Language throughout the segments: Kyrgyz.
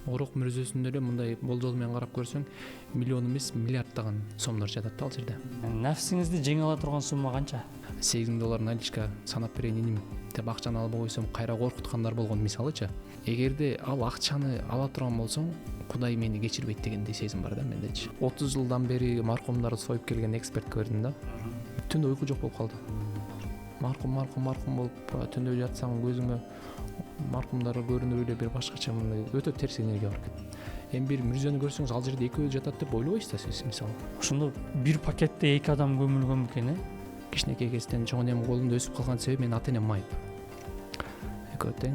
Орок мүрөзөсүндө эле мындай болжол менен карап көрсөң, миллион эмес миллиарддаган сомдор жатат ал жерде. Нафсиңизди жеңе ала турган сумма канча? $8,000 наличка санап берейин иним деп акчаны албай койсом кайра коркуткандар болгон мисалычы. Эгерде ал акчаны ала турган болсоң, Кудай мени кечирбейт дегендей сезим бар да мендечи. 30 жылдан бери маркумдарды союп келген экспертке бердим да. Түндө уйку жок болуп калды. Маркум болуп түндө жатсаң көзүңө маркумдар көрүнүп эле бир башкача мындай өтө терс энергия бар экен. Эми бир мүрзөнү көрсөңүз ал жерде экөө жатат деп ойлобойсуз да сиз мисалы. Ошондо бир пакетте 2 адам көмүлгөн бекен, Кичинекей кезден чоң энем колунда өсүп калган себеби менин ата энем майып. Экөө тең,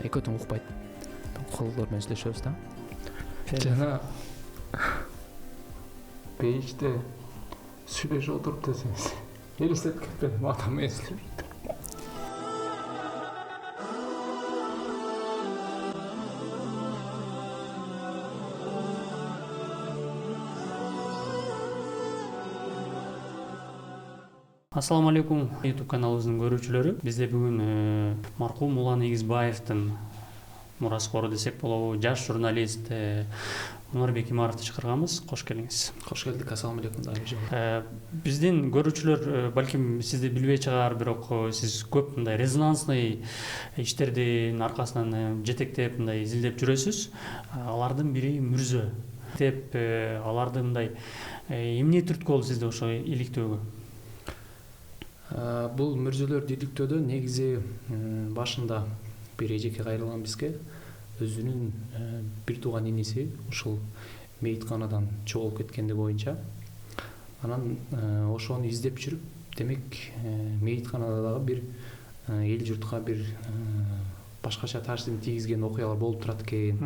экөө тең укпайт. Колдор менен сүйлөшөбүз да. Жана пейичте сүйлөшүп отуруп десеңиз, элестетип кетпедим, атам менен сүйлөшүп. Ассаламу алейкум YouTube каналыбыздын көрүүчүлөрү. Бизде бүгүн маркум Улан Эгизбаевдин мураскору десек болобу, жаш журналист Мунарбек Имаровду чакырганбыз. Кош келиңиз. Кош келдик. Ассаламу алейкум. Биздин көрүүчүлөр балким сизди билбей чыгаар, бирок сиз көп мындай резонансный иштердин аркасынан жетектеп, мындай изилдеп жүрөсүз. Алардын бири мүрзө деп, аларды мындай эмне түрткү болду сизде ошо иликтөөгө? Бул мүрзөлөрдү иликтөөдө негизи башында бир эжеке кайрылган бизге өзүнүн бир тууган иниси ушул мейитканадан жоголуп кеткендиги боюнча. Анан ошону издеп жүрүп, демек мейитканада дагы бир эл журтка бир башкача таасирин тийгизген окуялар болуп турат экен.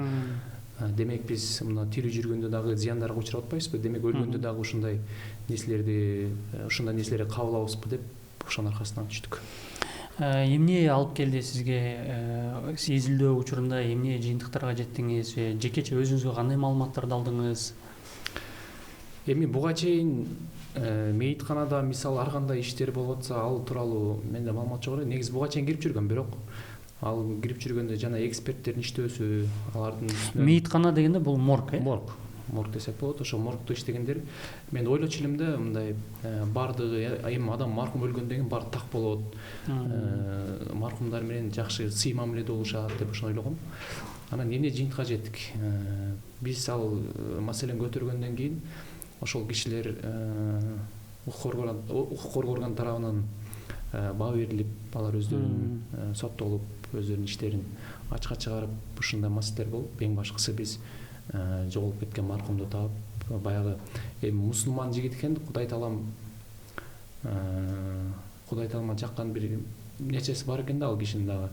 Демек биз мына тирүү жүргөндө дагы зыяндарга учурап атпайбызбы? Демек өлгөндө дагы ушундай нерселерди кабыл деп ошонун аркасынан түштүк. Эмне алып келди сизге изилдөө учурунда, эмне жыйынтыктарга жеттиңиз, жекече өзүңүзгө кандай маалыматтарды алдыңыз? Эми буга чейин мейитканада мисалы ар кандай иштер болуп атса, ал тууралуу менде маалымат жок эле. Негизи буга чейин кирип жүргөн, бирок ал кирип жүргөндө жана эксперттердин иштөөсү, алардын мейиткана дегенде бул морг, Морг десек болот. Ошо моргдо иштегендер мен ойлочу элем да, мындай баардыгы эми адам маркум өлгөндөн кийин баары так болот. Маркумдар менен жакшы сый мамиледе болушат деп ошону ойлогом. Анан эмне жыйынтыкка жеттик? Биз ал маселени көтөргөндөн кийин ошол кишилер укук коргоо орган тарабынан баа берилип, алар өздөрүнүн соттолуп, өздөрүнүн иштерин ачыкка чыгарып, ушундай маселелер болуп, эң башкысы биз жоголуп кеткен маркумду таап, баягы эми мусулман жигит экен, Кудай таалама жаккан бир нечеси бар экен да ал кишинин дагы.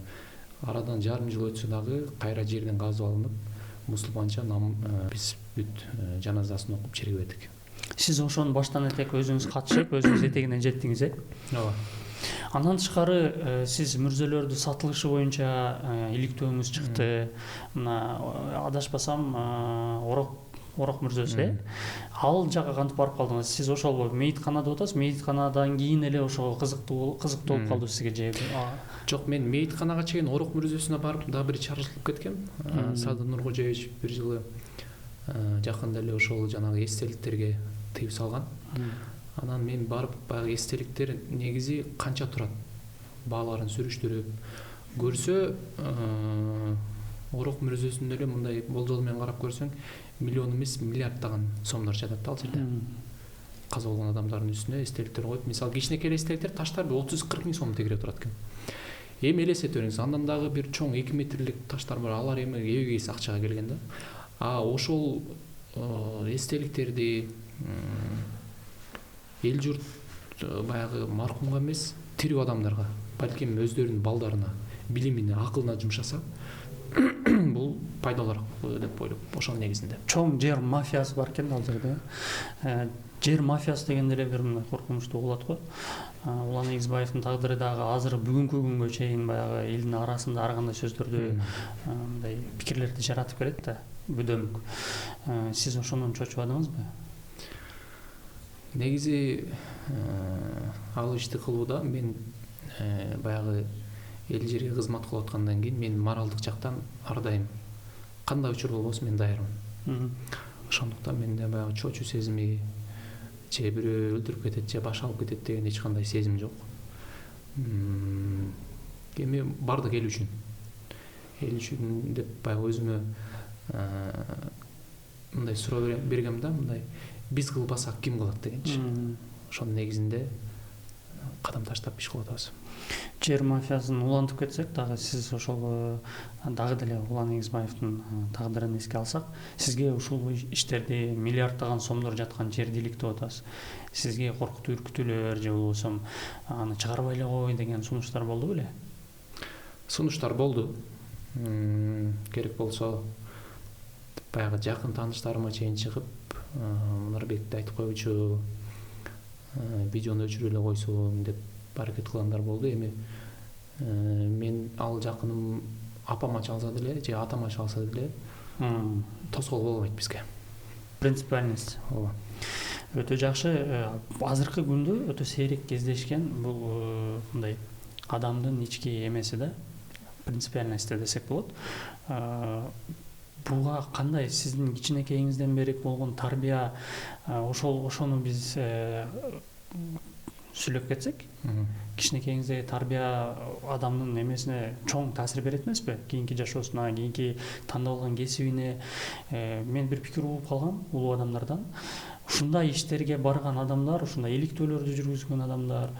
Арадан жарым жыл өтсө дагы кайра жерден казып алынып, мусулманча биз бүт жаназасын окуп чергебедик. Сиз ошону баштан этек өзүңүз катышып, өзүңүз этегинен жеттиңиз, Ооба. Андан тышкары сиз мүрзөлөрдү сатылышы боюнча иликтөөңүз чыкты. Мына адашпасам орок мүрзөсү, Ал жакка кантип барып калдыңыз? Сиз ошол мейитканада атасыз, мейитканадан кийин эле ошого кызыктуу болуп калды сизге же? Жок, мен мейитканага чейин орок мүрзөсүнө барып дагы бир чарчылып кеткем. Садыр Нуркожоевич бир жылы жакында эле ошол жанагы эстеликтерге тыюу салган. Анан мен барып, баягы эстеликтер негизи канча турат? Бааларын сүрүштүрүп көрсө, орок мүрзөсүндө эле мындай болжол менен карап көрсөң, миллион эмес миллиарддаган сомдор жатат ал жерде. Каза болгон адамдардын үстүнө эстеликтер коюп, мисалы кичинекей эстеликтер таштар 30-40 миң сом тегере турат экен. Эми элестете бериңиз, андан дагы бир чоң 2 метрлик таштар бар, алар эми эбегейс акчага келген да. Ошол эстеликтерди эл журт баягы маркумга эмес, тирүү адамдарга, балким өздөрүнүн балдарына, билимине, акылына жумшаса, бул пайдалуураак деп ойлоп, ошонун негизинде. Чоң жер мафиясы бар экен ал жерде. Жер мафиясы дегенде эле бир мындай коркунучтуу угулат го. Улан Эгизбаевдин тагдыры дагы азыр бүгүнкү күнгө чейин баягы элдин арасында ар кандай сөздөрдү, мындай пикирлерди жаратып келет да, бүдөмүк. Сиз ошондон чочубадыңызбы? Негизи ал ишти кылууда мен баягы эл жерге кызмат кылып аткандан кийин мен моралдык жактан ар дайым кандай учур болбосун мен даярмын. Ошондуктан менде баягы чочуу сезими же бирөө өлтүрүп кетет же баш алып кетет деген эч кандай сезим жок. Эми бардык эл үчүн деп баягы өзүмө мындай суроо бергем да, мындай биз кылбасак ким кылат дегенчи. Ошонун негизинде кадам таштап иш кылып атабыз. Жер мафиясын улантып кетсек дагы, сиз ошол дагы деле Улан Эгизбаевдин тагдырын эске алсак, сизге ушул иштерди миллиарддаган сомдор жаткан жерди иликтеп атасыз. Сизге коркутуу, үркүтүүлөр же болбосо аны чыгарбай эле кой деген сунуштар болду беле? Сунуштар болду. Керек болсо баягы жакын тааныштарыма чейин чыгып, Мунарбекти айтып койчу, видеону өчүрүп эле койсун деп аракет кылгандар болду. Эми мен ал жакыным апама чалса деле же атама чалса деле тоскоол болбойт бизге. Принципиальность. Ооба. Өтө жакшы. Азыркы күндө өтө сейрек кездешкен бул мындай адамдын ички эмеси да, принципиальность десек болот. Буга кандай сиздин кичинекейиңизден бери болгон тарбия, ошону биз сүйлөп кетсек, кичинекейиңиздеги тарбия адамдын эмесине чоң таасир берет эмеспи? Кийинки жашоосуна, кийинки тандап алган кесибине. Мен бир пикир угуп калгам улуу адамдардан. Ушундай иштерге барган адамдар, ушундай иликтөөлөрдү жүргүзгөн адамдар,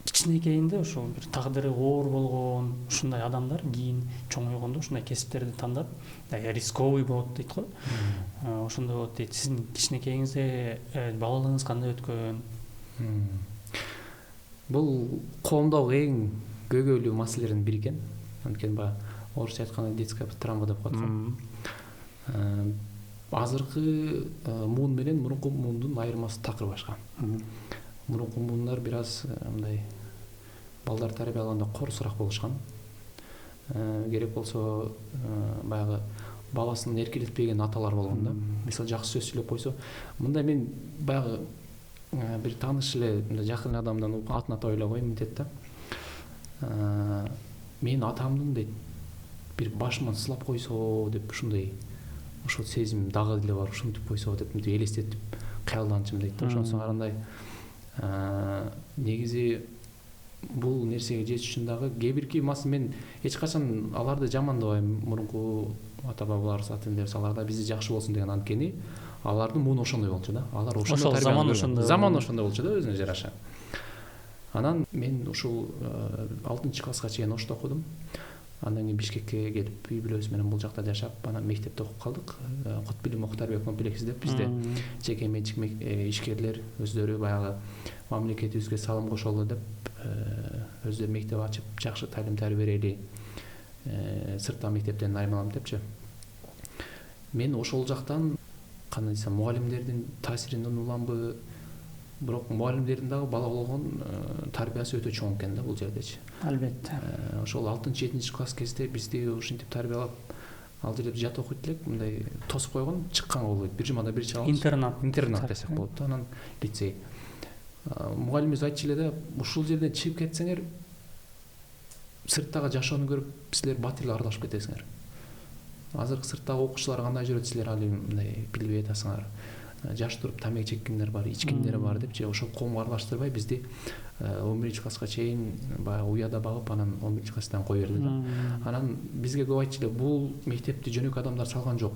кичинекейинде ошол бир тагдыры оор болгон ушундай адамдар кийин чоңойгондо ушундай кесиптерди тандап, рисковый болот дейт го. Ошондой болот дейт. Сиздин кичинекейиңизде балалыгыңыз кандай өткөн? Бул коомдогу эң көйгөйлүү маселелердин бири экен. Анткени баягы орусча айтканда детская травма деп коет го. Азыркы муун менен мурунку муундун айырмасы такыр башка. Мурунку муундар бир аз мындай балдар тарбиялаганда корусураак болушкан. Керек болсо баягы баласын эркелетпеген аталар болгон да. Мисалы жакшы сөз сүйлөп койсо, мындай мен баягы бир тааныш эле жакын адамдан атын атап эле коеюн мынтет да. Мен атамдын дейт бир башыман сылап койсо деп ушундай ошол сезим дагы деле бар, ушинтип койсо деп элестетип кыялданчумун дейт да. Ошонусун карандай негизи бул нерсеге жетиш үчүн дагы кээ бирки мен эч качан аларды жамандабайм. Мурунку ата бабаларыбыз, ата энелерибиз аларда бизди жакшы болсун деген, анткени алардын муну ошондой болчу да. Алар ошондой заман ошондой болчу да, өзүнө жараша. Анан мен ушул 6-класска чейин Ошто окудум. Андан кийин Бишкекке келип үй бүлөбүз менен бул жакта жашап, анан мектепте окуп калдык. Кутбилим Муктарбек комплекси деп бизде жеке менчик ишкерлер өздөрү баягы мамлекетибизге салым кошолу деп өздөрү мектеп ачып, жакшы талим тарбия берели, сырттан мектептен аймалам депчи. Мен ошол жактан кандай десем, мугалимдердин таасиринен уламбы, бирок мугалимдердин дагы бала болгон тарбиясы өтө чоң экен да бул жердечи. Албетте. Ошол 6-7 класс кезде бизди ушинтип тарбиялап, ал жерде жат окуйт элек, мындай тосуп койгон, чыкканга болбойт. Бир жумада бир чыгабыз. Интернат десек болот. Анан лицей. Мугалимибиз айтчу эле да, ушул жерден чыгып кетсеңер, сырттагы жашоону көрүп, силер бат эле аралашып кетесиңер. Азыркы сырттагы окуучулар кандай жүрөт, силер али мындай билбей атасыңар. Жаш туруп тамеки чеккендер бар, ичкендер бар депчи, ошол коомго аралаштырбай бизди 11-класска чейин баягы уяда багып, анан 11-класстан кое берди да. Анан бизге көп айтчу эле, бул мектепти жөнөкөй адамдар салган жок.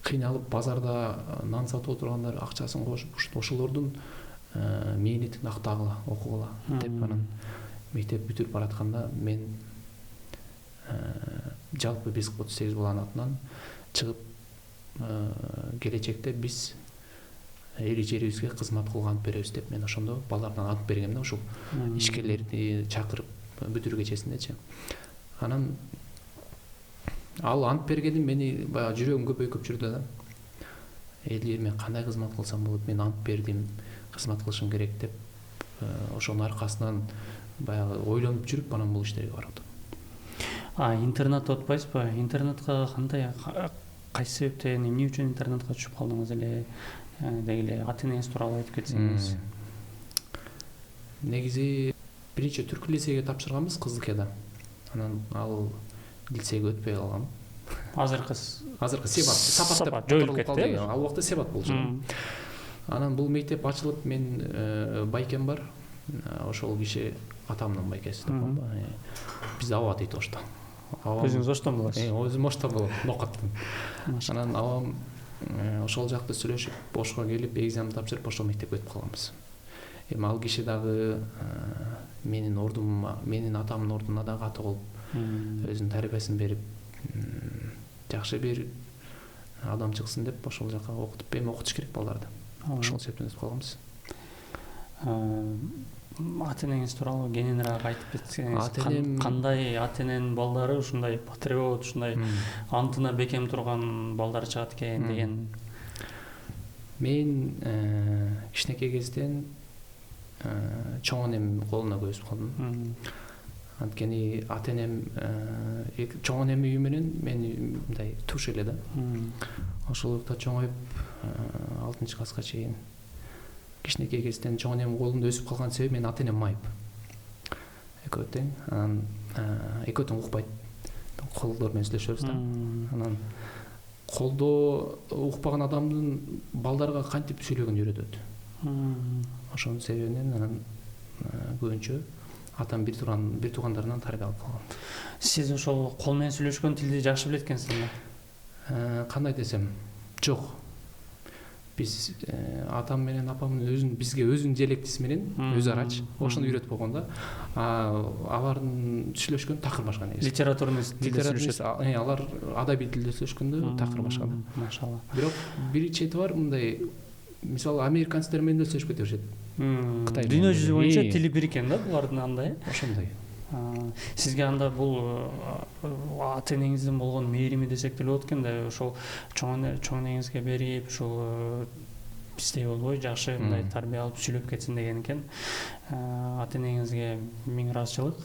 Кыйналып базарда нан сатып отургандар акчасын кошуп, ошолордун мээнетин актагыла, окугула деп. Анан мектеп бүтүрүп баратканда мен жалпы биз 38 баланын атынан чыгып, келечекте биз эл жерибизге кызмат кылган ант беребиз деп мен ошондо балдардан ант бергем да, ушул ишкерлерди чакырып бүтүрүү кечесиндечи. Анан ал ант бергеним мени баягы жүрөгүм көпөйүп жүрдү да. Эл жериме кандай кызмат кылсам болот, мен ант бердим, кызмат кылышым керек деп ошонун аркасынан баягы ойлонуп жүрүп анан бул иштерге бардым. Интернатта отпайсызбы? Интернатка кандай, кайсы себептен, эмне үчүн интернатка түшүп калдыңыз эле? Деги эле ата энеңиз тууралуу айтып кетсеңиз. Негизи биринчи түркү лицейге тапшырганбыз Кызылкияда. Анан ал лицейге өтпөй калгам. азыркы сапат деп жоюлуп кетти калды. Ал убакта себат болчу. Анан бул мектеп ачылып, мен байкем бар. Ошол киши атамдын байкеси топконбу. Биз аба дейт ошто. Өзүңүз оштон болосуз. Өзүм оштон болом, Нокаттан. Анан абам ошол жакта сүйлөшүп, Ошко келип, экзамен тапшырып, ошол мектепке өтүп калганбыз. Эми ал киши дагы менин ордумда, менин атамдын ордуна дагы аты болуп, өзүнүн тарбиясын берип, жакшы бир адам чыксын деп ошол жака окутуп, эми окутуш керек балдарды. Ошол себептен өтүп калганбыз. Ата энеңиз тууралуу кененирээк айтып кетсеңиз, кандай ата эненин балдары ушундай патриот, ушундай антына бекем турган балдар чыгат экен деген? Мен кичинекей кезден чоң энем колуна көп өсүп калдым. Анткени ата энем чоң энем үйү менен мен мындай туш эле да. Ошол убакта чоңоюп 6-класска чейин кичинекей кезден чоң энем колунда өсүп калган себеби менин ата энем майып. Экөө тең. Анан экөө тең укпайт. Колдор менен сүйлөшөбүз да. Анан колдо укпаган адамдын балдарга кантип сүйлөгөнү үйрөтөт. Ошонун себебинен анан көбүнчө атам бир туугандарынан тарбия алып калган. Сиз ошол кол менен сүйлөшкөн тилди жакшы билет экенсизби? Кандай десем, жок. Биз атам менен апамдын бизге өзүнүн диалектиси менен өз арач ошону үйрөтүп койгон да. Алардын сүйлөшкөн такыр башка негизи. Литературный тилде сүйлөшөт. Алар адабий тилде сүйлөшкөндө такыр башка да. Машалла. Бирок бир чети бар, мындай мисалы американецтер менен да сүйлөшүп кете беришет. Кытай. Дүйнө жүзү боюнча тили бир экен да булардын андай. Ошондой. Сизге анда бул ата энеңиздин болгон мээрими десек деле болот экен да, ошол чоң энеңизге берип, ошол биздей болбой жакшы мындай тарбия алып сүйлөп кетсин деген экен. Ата энеңизге миң ыраазычылык.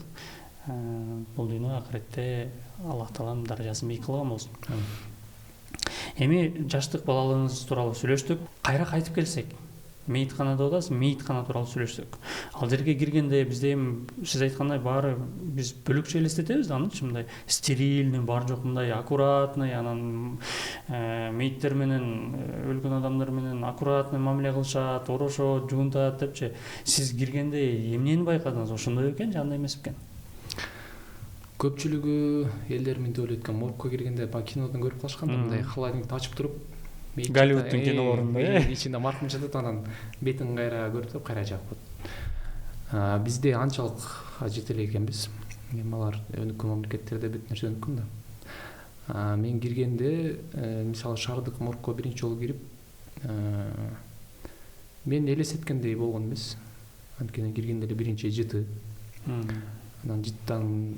Бул дүйнө акыретте Аллах Таалам даражасын бийик кылган болсун. Эми жаштык балалыгыңыз тууралуу сүйлөштүк. Кайра кайтып келсек, мейитканада атасыз, мейиткана тууралуу сүйлөштүк. Ал жерге киргенде бизде эми сиз айткандай баары биз бөлөкчө элестетебиз да, анычы мындай стерильный, бар жок мындай аккуратный, анан мейиттер менен, өлгөн адамдар менен аккуратный мамиле кылышат, орошот, жуунтат депчи. Сиз киргенде эмнени байкадыңыз? Ошондой экен же андай эмес экен? Көпчүлүгү элдер мынтип ойлойт экен, моргко киргенде кинодон көрүп калышкан да, мындай холодильникти ачып туруп, Голливудтун кинолорунда ичинде маркум жатат, анан бетин кайра көрүп, кайра жаап коет. Бизде анчалык ажет эле экенбиз. Эми алар өнүккөн мамлекеттерде бүт нерсе өнүккөн да. Мен киргенде, мисалы шаардык моргко биринчи жолу кирип, мен элестеткендей болгон эмес. Анткени киргенде эле биринчи жыты. Анан жыттан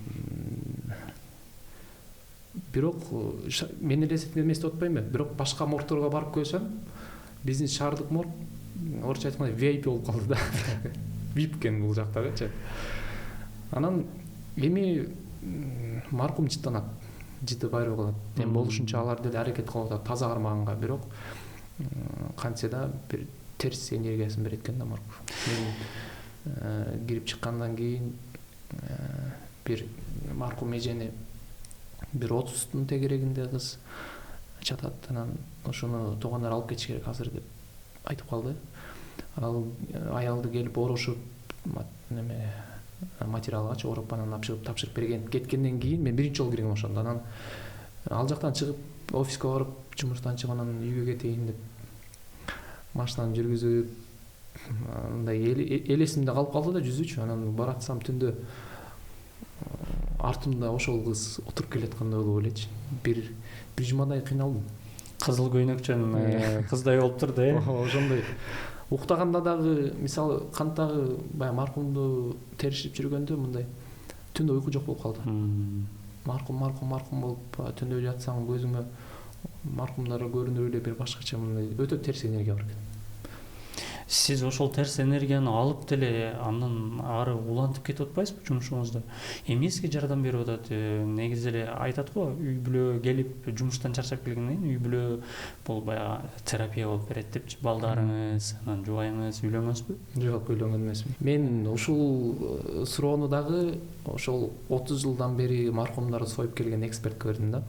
бирок мен элестеткендей эмес деп атпайм, бирок башка моргторго барып көрсөм, биздин шаардык морг орусча айтканда VIP болуп калды да. VIP экен бул жактагычы. Анан эми маркум жыттанат, жыты байроо калат. Эми болушунча алар деле аракет кылып атат таза кармаганга, бирок кантсе да бир терс энергиясын берет экен да морг. Мен кирип чыккандан кийин бир маркум эжени бир 30-тун тегерегинде кыз жатат, анан ошону туугандар алып кетиш керек азыр деп айтып калды. Ал аялды келип орошуп, неме материалгачы ороп, анан тапшырып берген, кеткенден кийин мен биринчи жолу киргем ошондо. Анан ал жактан чыгып офиске барып, жумуштан чыгып анан үйгө кетейин деп машинаны жүргүзүп, мындай элесимде калып калды да жүзүчү. Анан баратсам түндө артымда ошол кыз отуруп келаткандай болуп элечи. Бир жумадай кыйналдым. Кызыл көйнөкчөн кыздай болуп турду, Ошондой. Уктаганда дагы, мисалы, кантагы баягы маркумду териштирип жүргөндө мындай түндө уйку жок болуп калды. Маркум болуп түндө жатсаң көзүңө маркумдар көрүнүп эле бир башкача мындай өтө терс энергия бар экен. сиз ошол терс энергияны алып деле андан ары улантып кетип атпайсызбы жумушуңузда? Эмнесиге жардам берип атат? Негизи эле айтат го, үй бүлө келип жумуштан чарчап келгенден кийин үй бүлө бул баягы терапия болуп берет депчи. Балдарыңыз, анан жубайыңыз үйлөнгөнсүзбү? Жок, үйлөнгөн эмесмин. Мен ушул суроону дагы ошол 30 жылдан бери маркумдарды союп келген экспертке бердим да.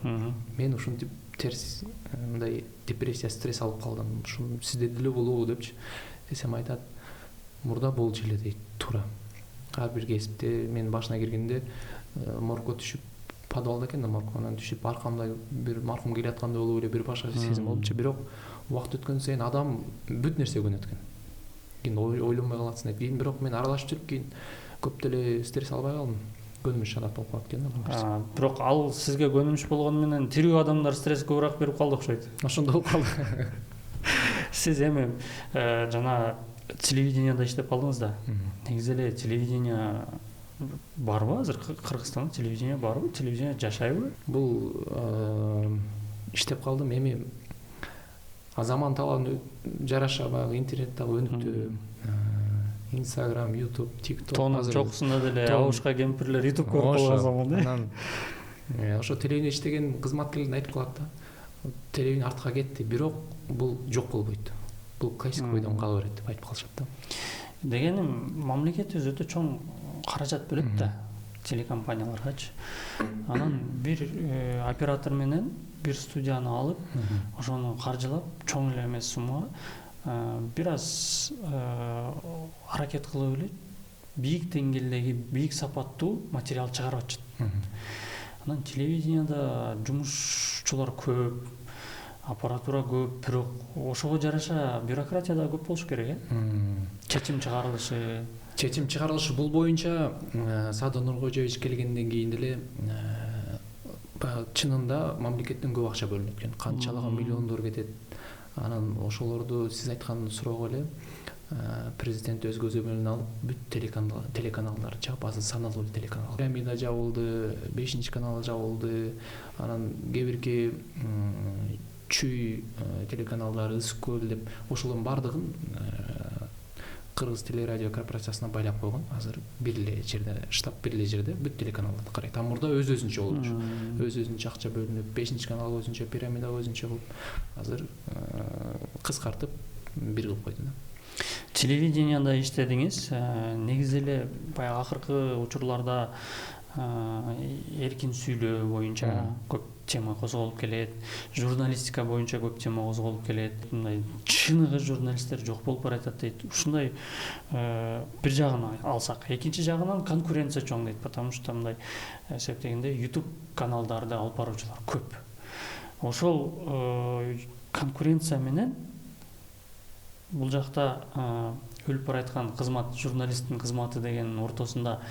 Мен ушинтип терс мындай депрессия, стресс алып калдым. Ушун сизде деле болобу депчи. Десем айтат, мурда болчу эле дейт, туура. Ар бир кесипте мен башына киргенде моргко түшүп, подвалда экен да морг, анан түшүп аркамда бир маркум келаткандай болуп эле бир башка сезим болчу. Бирок убакыт өткөн сайын адам бүт нерсе көнөт экен. Кийин ойлонбой каласың деп. Кийин бирок мен аралашып жүрүп кийин көп деле стресс албай калдым. Көнүмүш шарап болуп калат экен да. Бирок ал сизге көнүмүш болгону менен тирүү адамдар стресс көбүрөөк берип калды окшойт. Ошондой болуп калды. Сиз эми жана телевиденияда иштеп калдыңыз да. Негизи эле телевидение барбы азыр Кыргызстанда? Телевидение барбы? Телевидение жашайбы? Бул иштеп калдым. Эми заман талабына жараша баягы интернет дагы өнүктү. Instagram, YouTube, TikTok. Тонун чокусунда деле абушка кемпирлер YouTube көрүп калган заман да. Анан ошо телевидение иштеген кызматкерлер айтып калат да. Телевидение артка кетти, бирок бул жок болбойт. Бул классик бойдон кала берет деп айтып калышат да. Дегеним мамлекетибиз өтө чоң каражат бөлөт да телекомпанияларгачы. Анан бир оператор менен бир студияны алып, ошону каржылап, чоң эле эмес суммага бир аз аракет кылып эле бийик деңгээлдеги, бийик сапаттуу материал чыгарып атышат. Анан телевиденияда жумушчулар көп, аппаратура көп, бирок ошого жараша бюрократия да көп болуш керек, Чечим чыгарылышы бул боюнча Садыр Нуркожоевич келгенден кийин деле чынында мамлекеттен көп акча бөлүнөт экен. Канчалаган миллиондор кетет. Анан ошолорду сиз айткан суроого эле президент өз көзөмөлүнө алып бүт телеканалдар чап, азыр саналуу телеканал. Пирамида жабылды, 5-канал жабылды. Анан кээ бирки чүй телеканалдары, Ысык көл деп ошолордун бардыгын Кыргыз телерадио корпорациясына байлап койгон. Азыр бир эле жерде, штаб бир эле жерде бүт телеканалдарды карайт. Мурда өз-өзүнчө болчу. Өз-өзүнчө акча бөлүнүп, 5-канал өзүнчө, пирамида өзүнчө кылып, азыр кыскартып бир кылып койду да. Телевиденияда иштедиңиз. Негизи эле баягы акыркы учурларда эркин сүйлөө боюнча көп тема козголуп келет. Журналистика боюнча көп тема козголуп келет. Мындай чыныгы журналисттер жок болуп баратат дейт. Ушундай бир жагын алсак, экинчи жагынан конкуренция чоң дейт, потому что мындай эсептегенде YouTube каналдарды алып баруучулар көп. Ошол конкуренция менен бул жакта өлүп бараткан кызмат, журналисттин кызматы деген ортосунда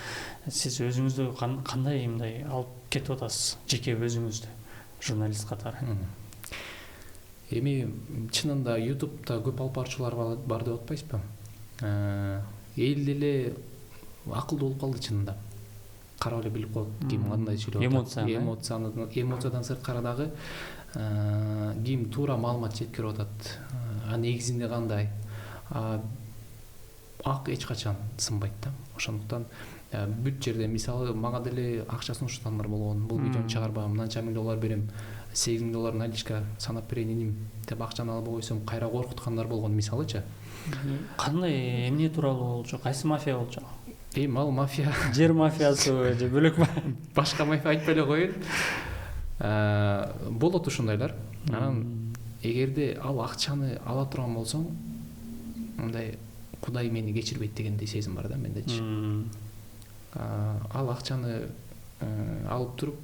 сиз өзүңүздү кандай мындай алып кетип атасыз, жеке өзүңүздү журналист катары? Эми чынында YouTube'да көп алып баруучулар бар деп атпайсызбы? Эл деле акылдуу болуп калды чынында. Карап эле билип коет ким кандай сүйлөп атат. Эмоциядан сырткары дагы ким туура маалымат жеткирип атат. Негизинде кандай? Ак эч качан сынбайт да. Ошондуктан бүт жерде мисалы мага деле акча сунуштандар болгон. Бул видеону чыгарбам, мынанча миң доллар берем, 8 000 доллар наличка санап берейин иним деп акчаны алып койсом кайра коркуткандар болгон мисалычы. Кандай эмне тууралуу болчу? Кайсы мафия болчу? Ал мафия. Жер мафиясы же бөлөк башка мафия айтпай эле коеюн. Болот ушундайлар. Анан эгерде ал акчаны ала турган болсоң, мындай Кудай мени кечирбейт дегендей сезим бар да мендечи. Ал акчаны алып туруп,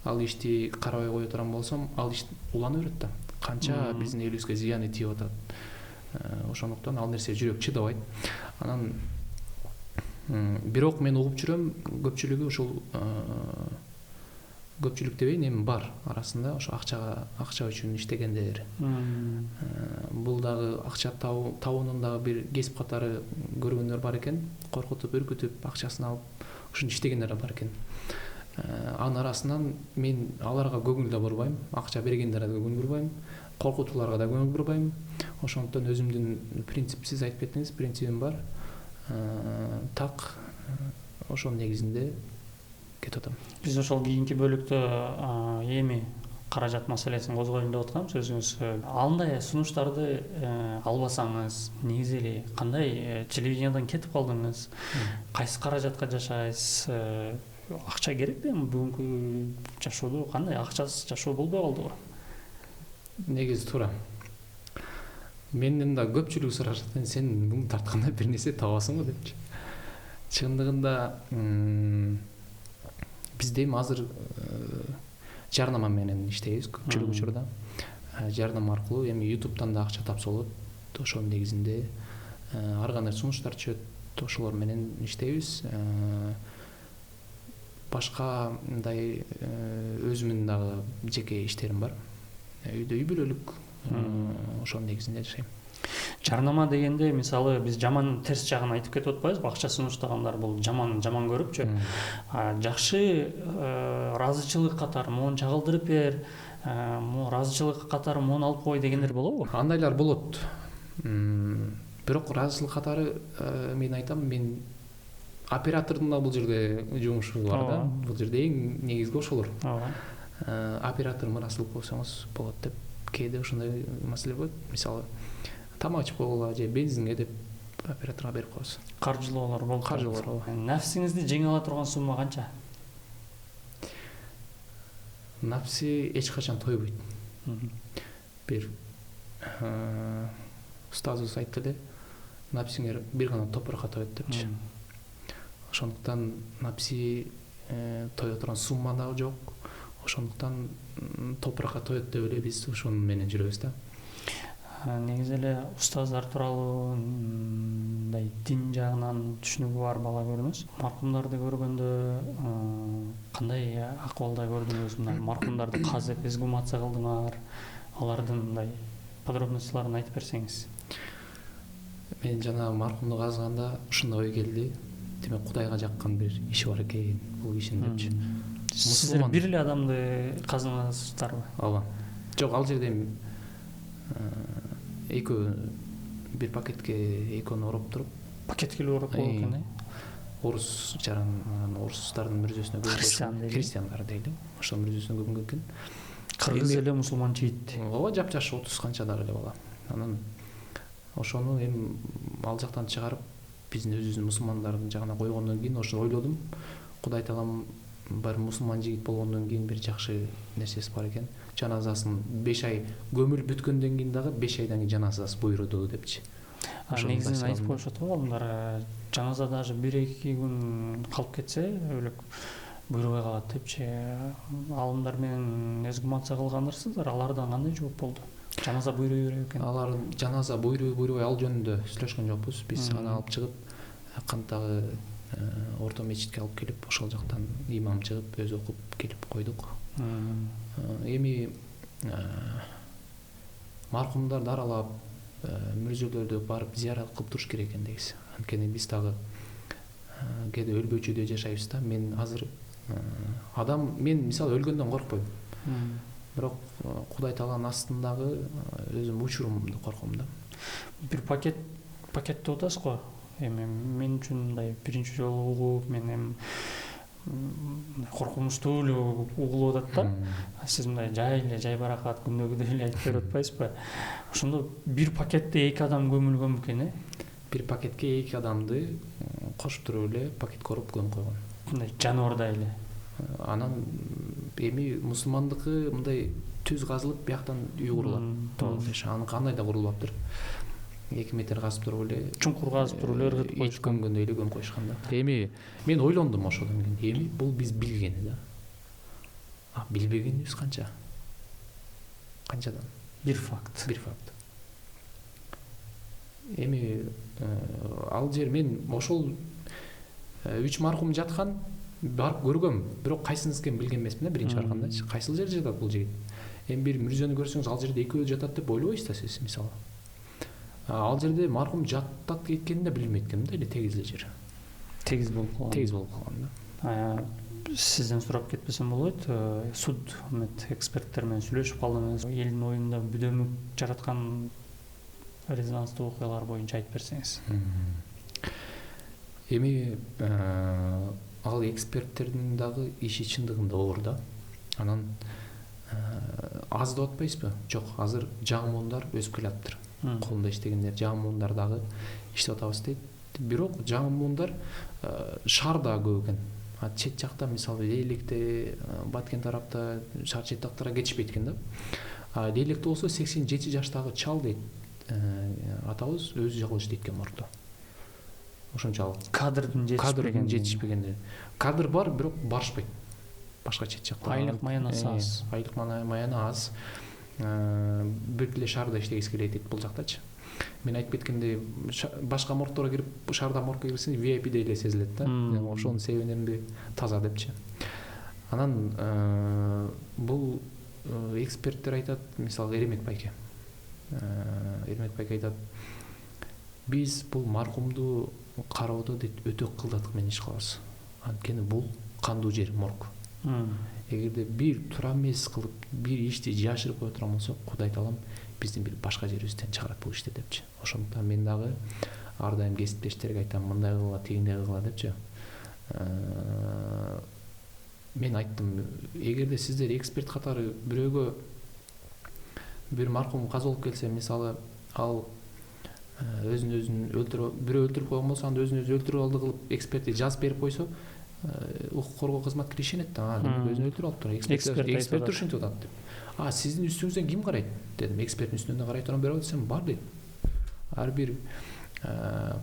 ал ишти карабай кое турган болсом, ал иш улана берет да. Канча биздин элибизге зыяны тийип атат. Ошондуктан ал нерсе жүрөк чыдабайт. Анан бирок мен угуп жүрөм, көпчүлүгү ушул көпчүлүк дебейин, эми бар арасында ошо акча үчүн иштегендер. Бул дагы акча табуунун дагы бир кесип катары көргөндөр бар экен. Коркутуп, үркүтүп, акчасын алып ушинтип иштегендер бар экен. Анын арасынан мен аларга көңүл да бурбайм, акча бергендерге да көңүл бурбайм, коркутууларга да көңүл бурбайм. Ошондуктан өзүмдүн принципсиз айтып кеттиңиз, принцибим бар. Так ошонун негизинде кетип атам. Биз ошол кийинки бөлүктө эми каражат маселесин козгойлу деп атканбыз. Өзүңүз андай сунуштарды албасаңыз, негизи эле кандай телевидениядан кетип калдыңыз? Кайсы каражатка жашайсыз? Акча керекпи бүгүнкү жашоодо? Кандай акчасыз жашоо болбой калдыбы? Негизи туура. Менден да көпчүлүк сурашат, сен муң тартканда бир нерсе табасыңбы депчи. Чындыгында бизде азыр жарнама менен иштейбиз көпчүлүк учурда. Жарнама аркылуу эми YouTube'дан да акча тапса болот. Ошонун негизинде ар кандай сунуштар чыгат, ошолор менен иштейбиз. Башка мындай өзүмдүн дагы жеке иштерим бар. Үйдө үй бүлөлүк ошонун негизинде жашайм. Жарнама дегенде мисалы биз жаман терс жагын айтып кетип атпайбызбы? Акча сунуштагандар бул жаман көрүпчү. Жакшы ыраазычылык катары могу чагылдырып бер, могу ыраазычылык катары могу алып кой дегендер болобу? Андайлар болот. Бирок ыраазычылык катары мен айтам, мен оператордун да бул жерде жумушу бар да. Бул жерде эң негизги ошолор. Оператор ыраазычылык болсоңуз болот деп кээде ошондой маселе болот. Мисалы тамак ичип койгула же бензинге деп операторго берип коебуз. Каржылоолор болуп Каржылоо. Нафсиңизди жеңе ала турган сумма канча? Нафси эч качан тойбойт. Бир устазыбыз айтты эле, нафсиңер бир гана топуракка тоет депчи. Ошондуктан нафси тое турган сумма да жок. Ошондуктан топуракка тоет деп эле биз ошонун менен жүрөбүз да. Негизи эле устаздар тууралуу мындай дин жагынан түшүнүгү бар бала көрүнөсүз. Маркумдарды көргөндө кандай акыбалда көрдүңүз? Мына маркумдарды казып эксгумация кылдыңар, алардын мындай подробностьларын айтып берсеңиз. Мен жана маркумду казганда ушундай ой келди. Демек Кудайга жаккан бир иши бар экен бул кишинин депчи. Сиздер бир эле адамды казгансыздарбы? Ооба. Жок, ал жерде экөө бир пакетке экөөнү ороп туруп, Пакетке ороп болот экен, орус жаран, орустардын мүрзөсүнө көбүнкө христиандар дейли. Ошонун мүрзөсүнө көбүнкө экен. Кыргыз эле мусулман жигит. Ооба, жапжаш 30 канчадагы эле бала. Анан ошону эми ал жактан чыгарып биздин өзүбүздүн мусулмандардын жагына койгондон кийин ошо ойлодум. Кудай таалам бир мусулман жигит болгондон кийин бир жакшы нерсеси бар экен. Жаназасын 5 ай көмүл бүткөндөн кийин дагы 5 айдан кийин жаназасы буйруду депчи. Негизинен айтып коюшат го балдар, жаназа даже 1-2 күн калып кетсе өлөк буйрубай калат депчи. Алымдар менен эксгумация кылгандарсыздар, алардан кандай жооп болду? Жаназа буйруй берет экен. Алар жаназа буйрубай ал жөнүндө сүйлөшкөн жокпуз. Биз аны алып чыгып, кантагы орто мечитке алып келип, ошол жактан имам чыгып, өзү окуп келип койдук. Эми маркумдарды аралап, мүрзөлөрдү барып зыярат кылып туруш керек экен негизи. Анткени биз дагы кээде өлгөчүдө жашайбыз да. Мен азыр мен мисалы өлгөндөн коркпойм. Бирок Кудай тааланын астындагы өзүм учурумду корком да. Бир пакет деп атасыз го. Эми мен үчүн мындай биринчи жолу угуп, мен эми коркунучтуу эле угулуп атат да. Сиз мындай жай баракат күндөгүдөй эле айтып берип атпайсызбы? Ошондо бир пакетте 2 адам көмүлгөн бекен, Бир пакетке 2 адамды кошуп туруп эле пакетке оруп көмүп койгон. Мындай жаныбардай эле. Анан эми мусулмандыкы мындай түз казылып, бияктан үй курулат. Аны кандай да курулаптыр. 2 метр казып туруп эле, чуңкур казып туруп эле ыргытып коюшкан. Көмгөндөй эле көмүп коюшкан да. Эми мен ойлондум ошодон кийин. Эми бул биз билгени да. Билбегенибиз канча? Канчадан? Бир факт. Эми ал жер мен ошол 3 маркум жаткан барып көргөм, бирок кайсынысы экенин билген эмесмин да биринчи баргандачы. Кайсыл жерде жатат бул жигит? Эми бир мүрзөнү көрсөңүз, ал жерде экөө жатат деп ойлобойсуз да сиз, мисалы. Ал жерде маркум жатат экенин да билмейт экенмин да, эле тегиз эле жер. Тегиз болуп калган. Да. сизден сурап кетпесем болот. Суд эксперттер менен сүйлөшүп калдыңыз. Элдин оюнда бүдөмүк жараткан резонанстуу окуялар боюнча айтып берсеңиз. Эми ал эксперттердин дагы иши чындыгында оор да. Анан аз деп атпайсызбы? Жок, азыр жаңы өсүп келатыптыр. Колунда иштегендер, жаңы дагы иштеп атабыз дейт. Бирок жаңы шаарда көп экен. Чет жакта мисалы Лейликте, Баткен тарапта, шаар чет жактарга кетишпейт экен да. Лейликте болсо 87 жаштагы чал дейт. Атабыз өзү жалгыз иштейт экен моргдо. Ошончалык Кадрдын жетишпегенде. Кадр бар, бирок барышпайт. Башка чет жакта. Айлык маянасы аз. Айлык маяны аз. Бир эле шаарда иштегиси келет дейт бул жактачы. Мен айтып кеткендей, башка моргдорго кирип, шаарда моргко кирсең, VIP эле сезилет да. Ошонун себебинен таза депчи. Анан бул эксперттер айтат, мисалы Эремет байке. Эремет байке айтат, биз бул маркумду кароодо өтө кылдатык менен иш кылабыз. Анткени бул кандуу жер морг. Эгерде бир туура эмес кылып, бир ишти жашырып кое турган болсок, Кудай таалам биздин бир башка жерибизден чыгарат бул ишти депчи. Ошондуктан мен дагы ар дайым кесиптештерге айтам, мындай кылгыла, тигиндей кылгыла депчи. Мен айттым, эгерде сиздер эксперт катары бирөөгө бир маркум каза болуп келсе, мисалы ал өзүн өлтүрүп, бирөө өлтүрүп койгон болсо, анда өзүн өлтүрүп алды кылып эксперти жазып берип койсо, укук коргоо кызматкери ишенет да. Демек өзүн өлтүрүп алыптыр. Эксперт ушинтип атат деп. Сиздин үстүңүздөн ким карайт дедим. Эксперттин үстүнөн карай турган бирөө десем, бар дейт. Ар бир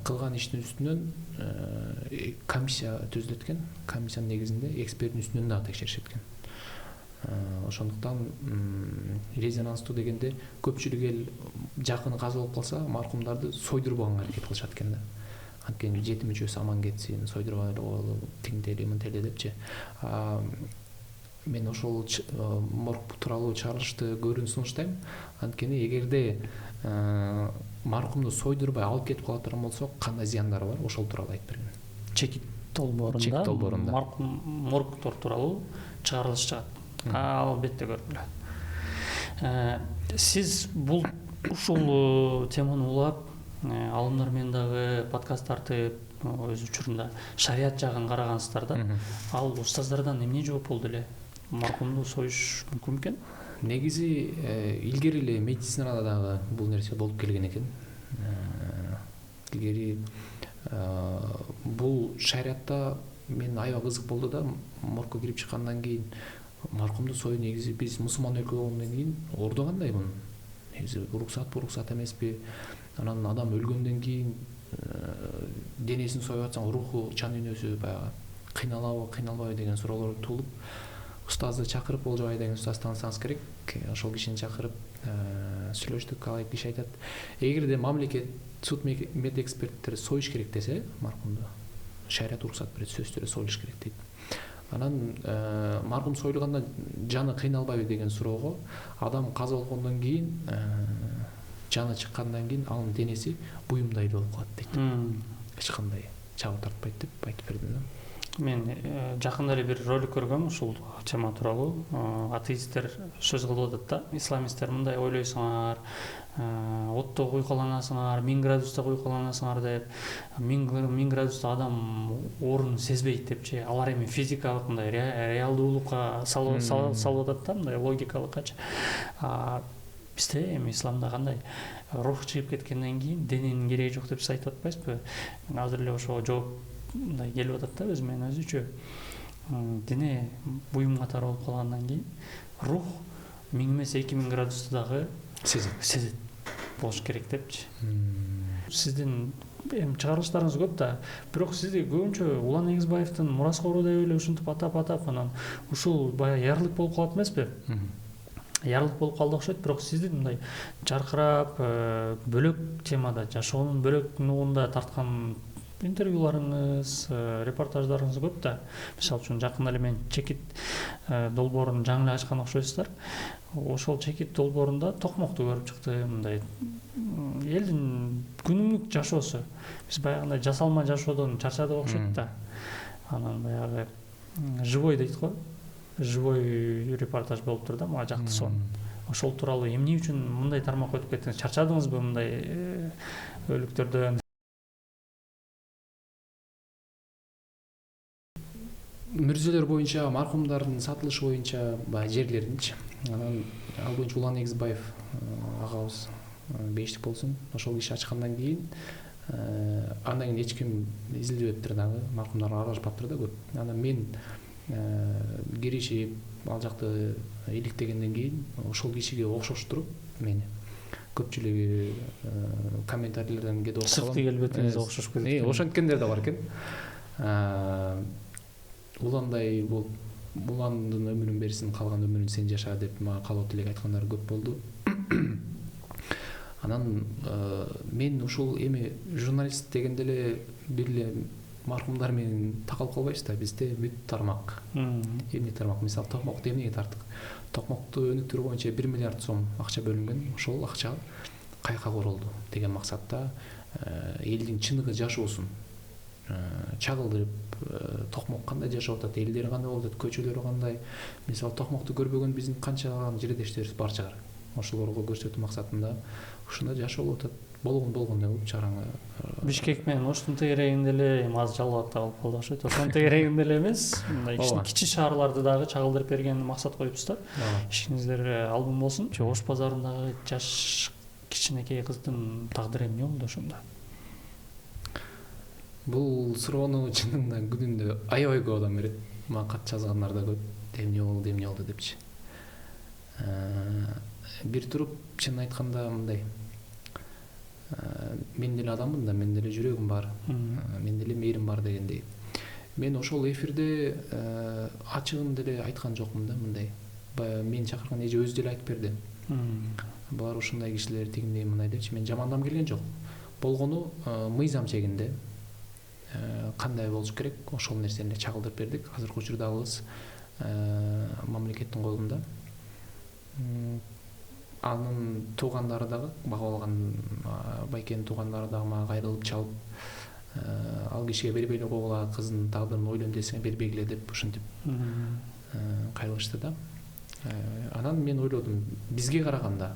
кылган иштин үстүнөн комиссия түзүлөт экен. Комиссиянын негизинде эксперттин үстүнөн дагы текшеришет экен. Ошондуктан резонанстуу дегенде көпчүлүк эл жакыны каза болуп калса, маркумдарды сойдурбаганга аракет кылышат экен да. Анткени жети мүчөсү аман кетсин, сойдурбайлы, тиңдели, мынтели депчи. Мен ошол морг тууралуу чыгарылышты көрүүнү сунуштайм. Анткени эгерде маркумду сойдурбай алып кетип кала турган болсок, кандай зыяндары бар, ошол тууралуу айтып берген. Чекит долбоорунда моргтор тууралуу чыгарылыш чыгат. Албетте көргүлө. Сиз бул ушул теманы улап, алымдар менен дагы подкаст тартып, өз учурунда шарият жагын карагансыздар да. Ал устаздардан эмне жооп болду эле? Маркумду союш мүмкүн экен? Негизи илгери эле медицинада дагы бул нерсе болуп келген экен. Илгери бул шариятта мен аябай кызык болду да, моргко кирип чыккандан кийин маркумду сою негизи биз мусулман өлкө болгондон кийин орду кандай мунун? Негизи уруксат эмеспи? Анан адам өлгөндөн кийин денесин союп атсаң, руху, жан дүйнөсү баягы кыйналабы, кыйналбайбы деген суроолор туулуп, устазды чакырып, Олжобай деген устаз таанысаңыз керек, ошол кишини чакырып сүйлөштүк. Ал киши айтат, эгерде мамлекет, суд мед эксперттери союш керек десе, маркумду шарият уруксат берет, сөзсүз түрдө союш керек дейт. Анан маркум союлганда жаны кыйналбайбы деген суроого, адам каза болгондон кийин жаны чыккандан кийин анын денеси буюмдай болуп калат дейт. Эч кандай чабык тартпайт деп айтып бердим да. Мен жакында эле бир ролик көргөм ушул тема тууралуу. Атеисттер сөз кылып атат да, исламисттер мындай ойлойсуңар, отто куйкаланасыңар, 1000 градуста куйкаланасыңар деп, 1000 градуста адам оорун сезбейт депчи. Алар эми физикалык мындай реалдуулукка салып атат да, мындай логикалыккачы. Бизде эми исламда кандай рух чыгып кеткенден кийин дененин кереги жок деп сиз айтып атпайсызбы? Мен азыр эле ошого жооп мындай келип атат да өзүмөн өзүчө. Дене буюм катары болуп калгандан кийин рух 1000 эмес 2000 градуста дагы сезет болуш керек депчи. Сиздин эми чыгарылыштарыңыз көп да, бирок сизди көбүнчө Улан Эгизбаевдин мураскору деп эле ушинтип атап анан ушул баягы ярлык болуп калат эмеспи? Ярлык болуп калды окшойт, бирок сиздин мындай жаркырап бөлөк темада, жашоонун бөлөк нугунда тарткан интервьюларыңыз, репортаждарыңыз көп да. Мисалы үчүн жакында эле мен Чекит долбоорун жаңы эле ачкан окшойсуздар. Ошол Чекит долбоорунда токмокту көрүп чыктым, мындай элдин күнүмдүк жашоосу. Биз баягындай жасалма жашоодон чарчадык окшойт да. Анан баягы живой дейт го, живой репортаж болуп тур да, мага жакты сон. Ошол тууралуу эмне үчүн мындай тармак өтүп кеттиңиз? Чарчадыңызбы мындай өлүктөрдөн? Мүрзөлөр боюнча, маркумдардын сатылышы боюнча баягы жерлердинчи. Анан ал боюнча Улан Эгизбаев агабыз бештик болсун, ошол киши ачкандан кийин андан кийин эч ким изилдебептир дагы, маркумдар аралашпаптыр да көп. Анан мен киришип ал жакты иликтегенден кийин ошол кишиге окшоштуруп мени көпчүлүгү комментарийлерден кээде окуп Сыртқы келбетиңиз окшош кетет. Ошенткендер да бар экен. Уландай болуп, Уландын өмүрүн берсин, калган өмүрүн сен жаша деп мага каалоо тилек айткандар көп болду. Анан мен ушул эми журналист дегенде эле бир эле маркумдар менен такалып калбайбыз да. Бизде бүт тармак. Эмне тармак? Мисалы, токмокто эмнеге тарттык? Токмокту өнүктүрүү боюнча 1 миллиард сом акча бөлүнгөн. Ошол акча кайка королду деген максатта элдин чыныгы жашоосун чагылдырып, Токмок кандай жашап атат, элдери кандай болуп атат, көчөлөрү кандай. Мисалы, Токмокту көрбөгөн биздин канчалаган жердештерибиз бар шығар. Ошолорго көрсөтүү максатында ушундай жашоо болуп атат. Болгон деп чараңы. Бишкек менен Оштун тегерегинде эле аз жалгап алып калды окшойт. Ошонун тегерегинде эле эмес, мындай кичи шаарларды дагы чагылдырып берген максат коюпсуздар. Ишиңиздер албым болсун. Ош базарындагы жаш кичинекей кыздын тагдыры эмне болду ошондо? Бул суроону чынында күнүндө аябай көп адам берет. Мага кат жазгандар да көп. Эмне болду депчи. Бир туруп чын айтканда мындай. Мен деле адаммын да, мен деле жүрөгүм бар. Мен деле мээрим бар дегендей. Мен ошол эфирде ачыгын деле айткан жокмун да, мындай. Баягы мен чакырган эже өзү деле айтып берди. Булар ушундай кишилер, тигиндей мындай депчи. Мен жамандам келген жок. Болгону мыйзам чегинде кандай болуш керек, ошол нерсени чагылдырып бердик. Азыркы учурда албыз мамлекеттин колунда. Анын туугандары дагы, багып алган байкенин туугандары дагы мага кайрылып чалып, ал кишиге бербейле койгула, кыздын тагдырын ойлойм десең бербегиле деп ушинтип кайрылышты да. Анан мен ойлодум, бизге караганда,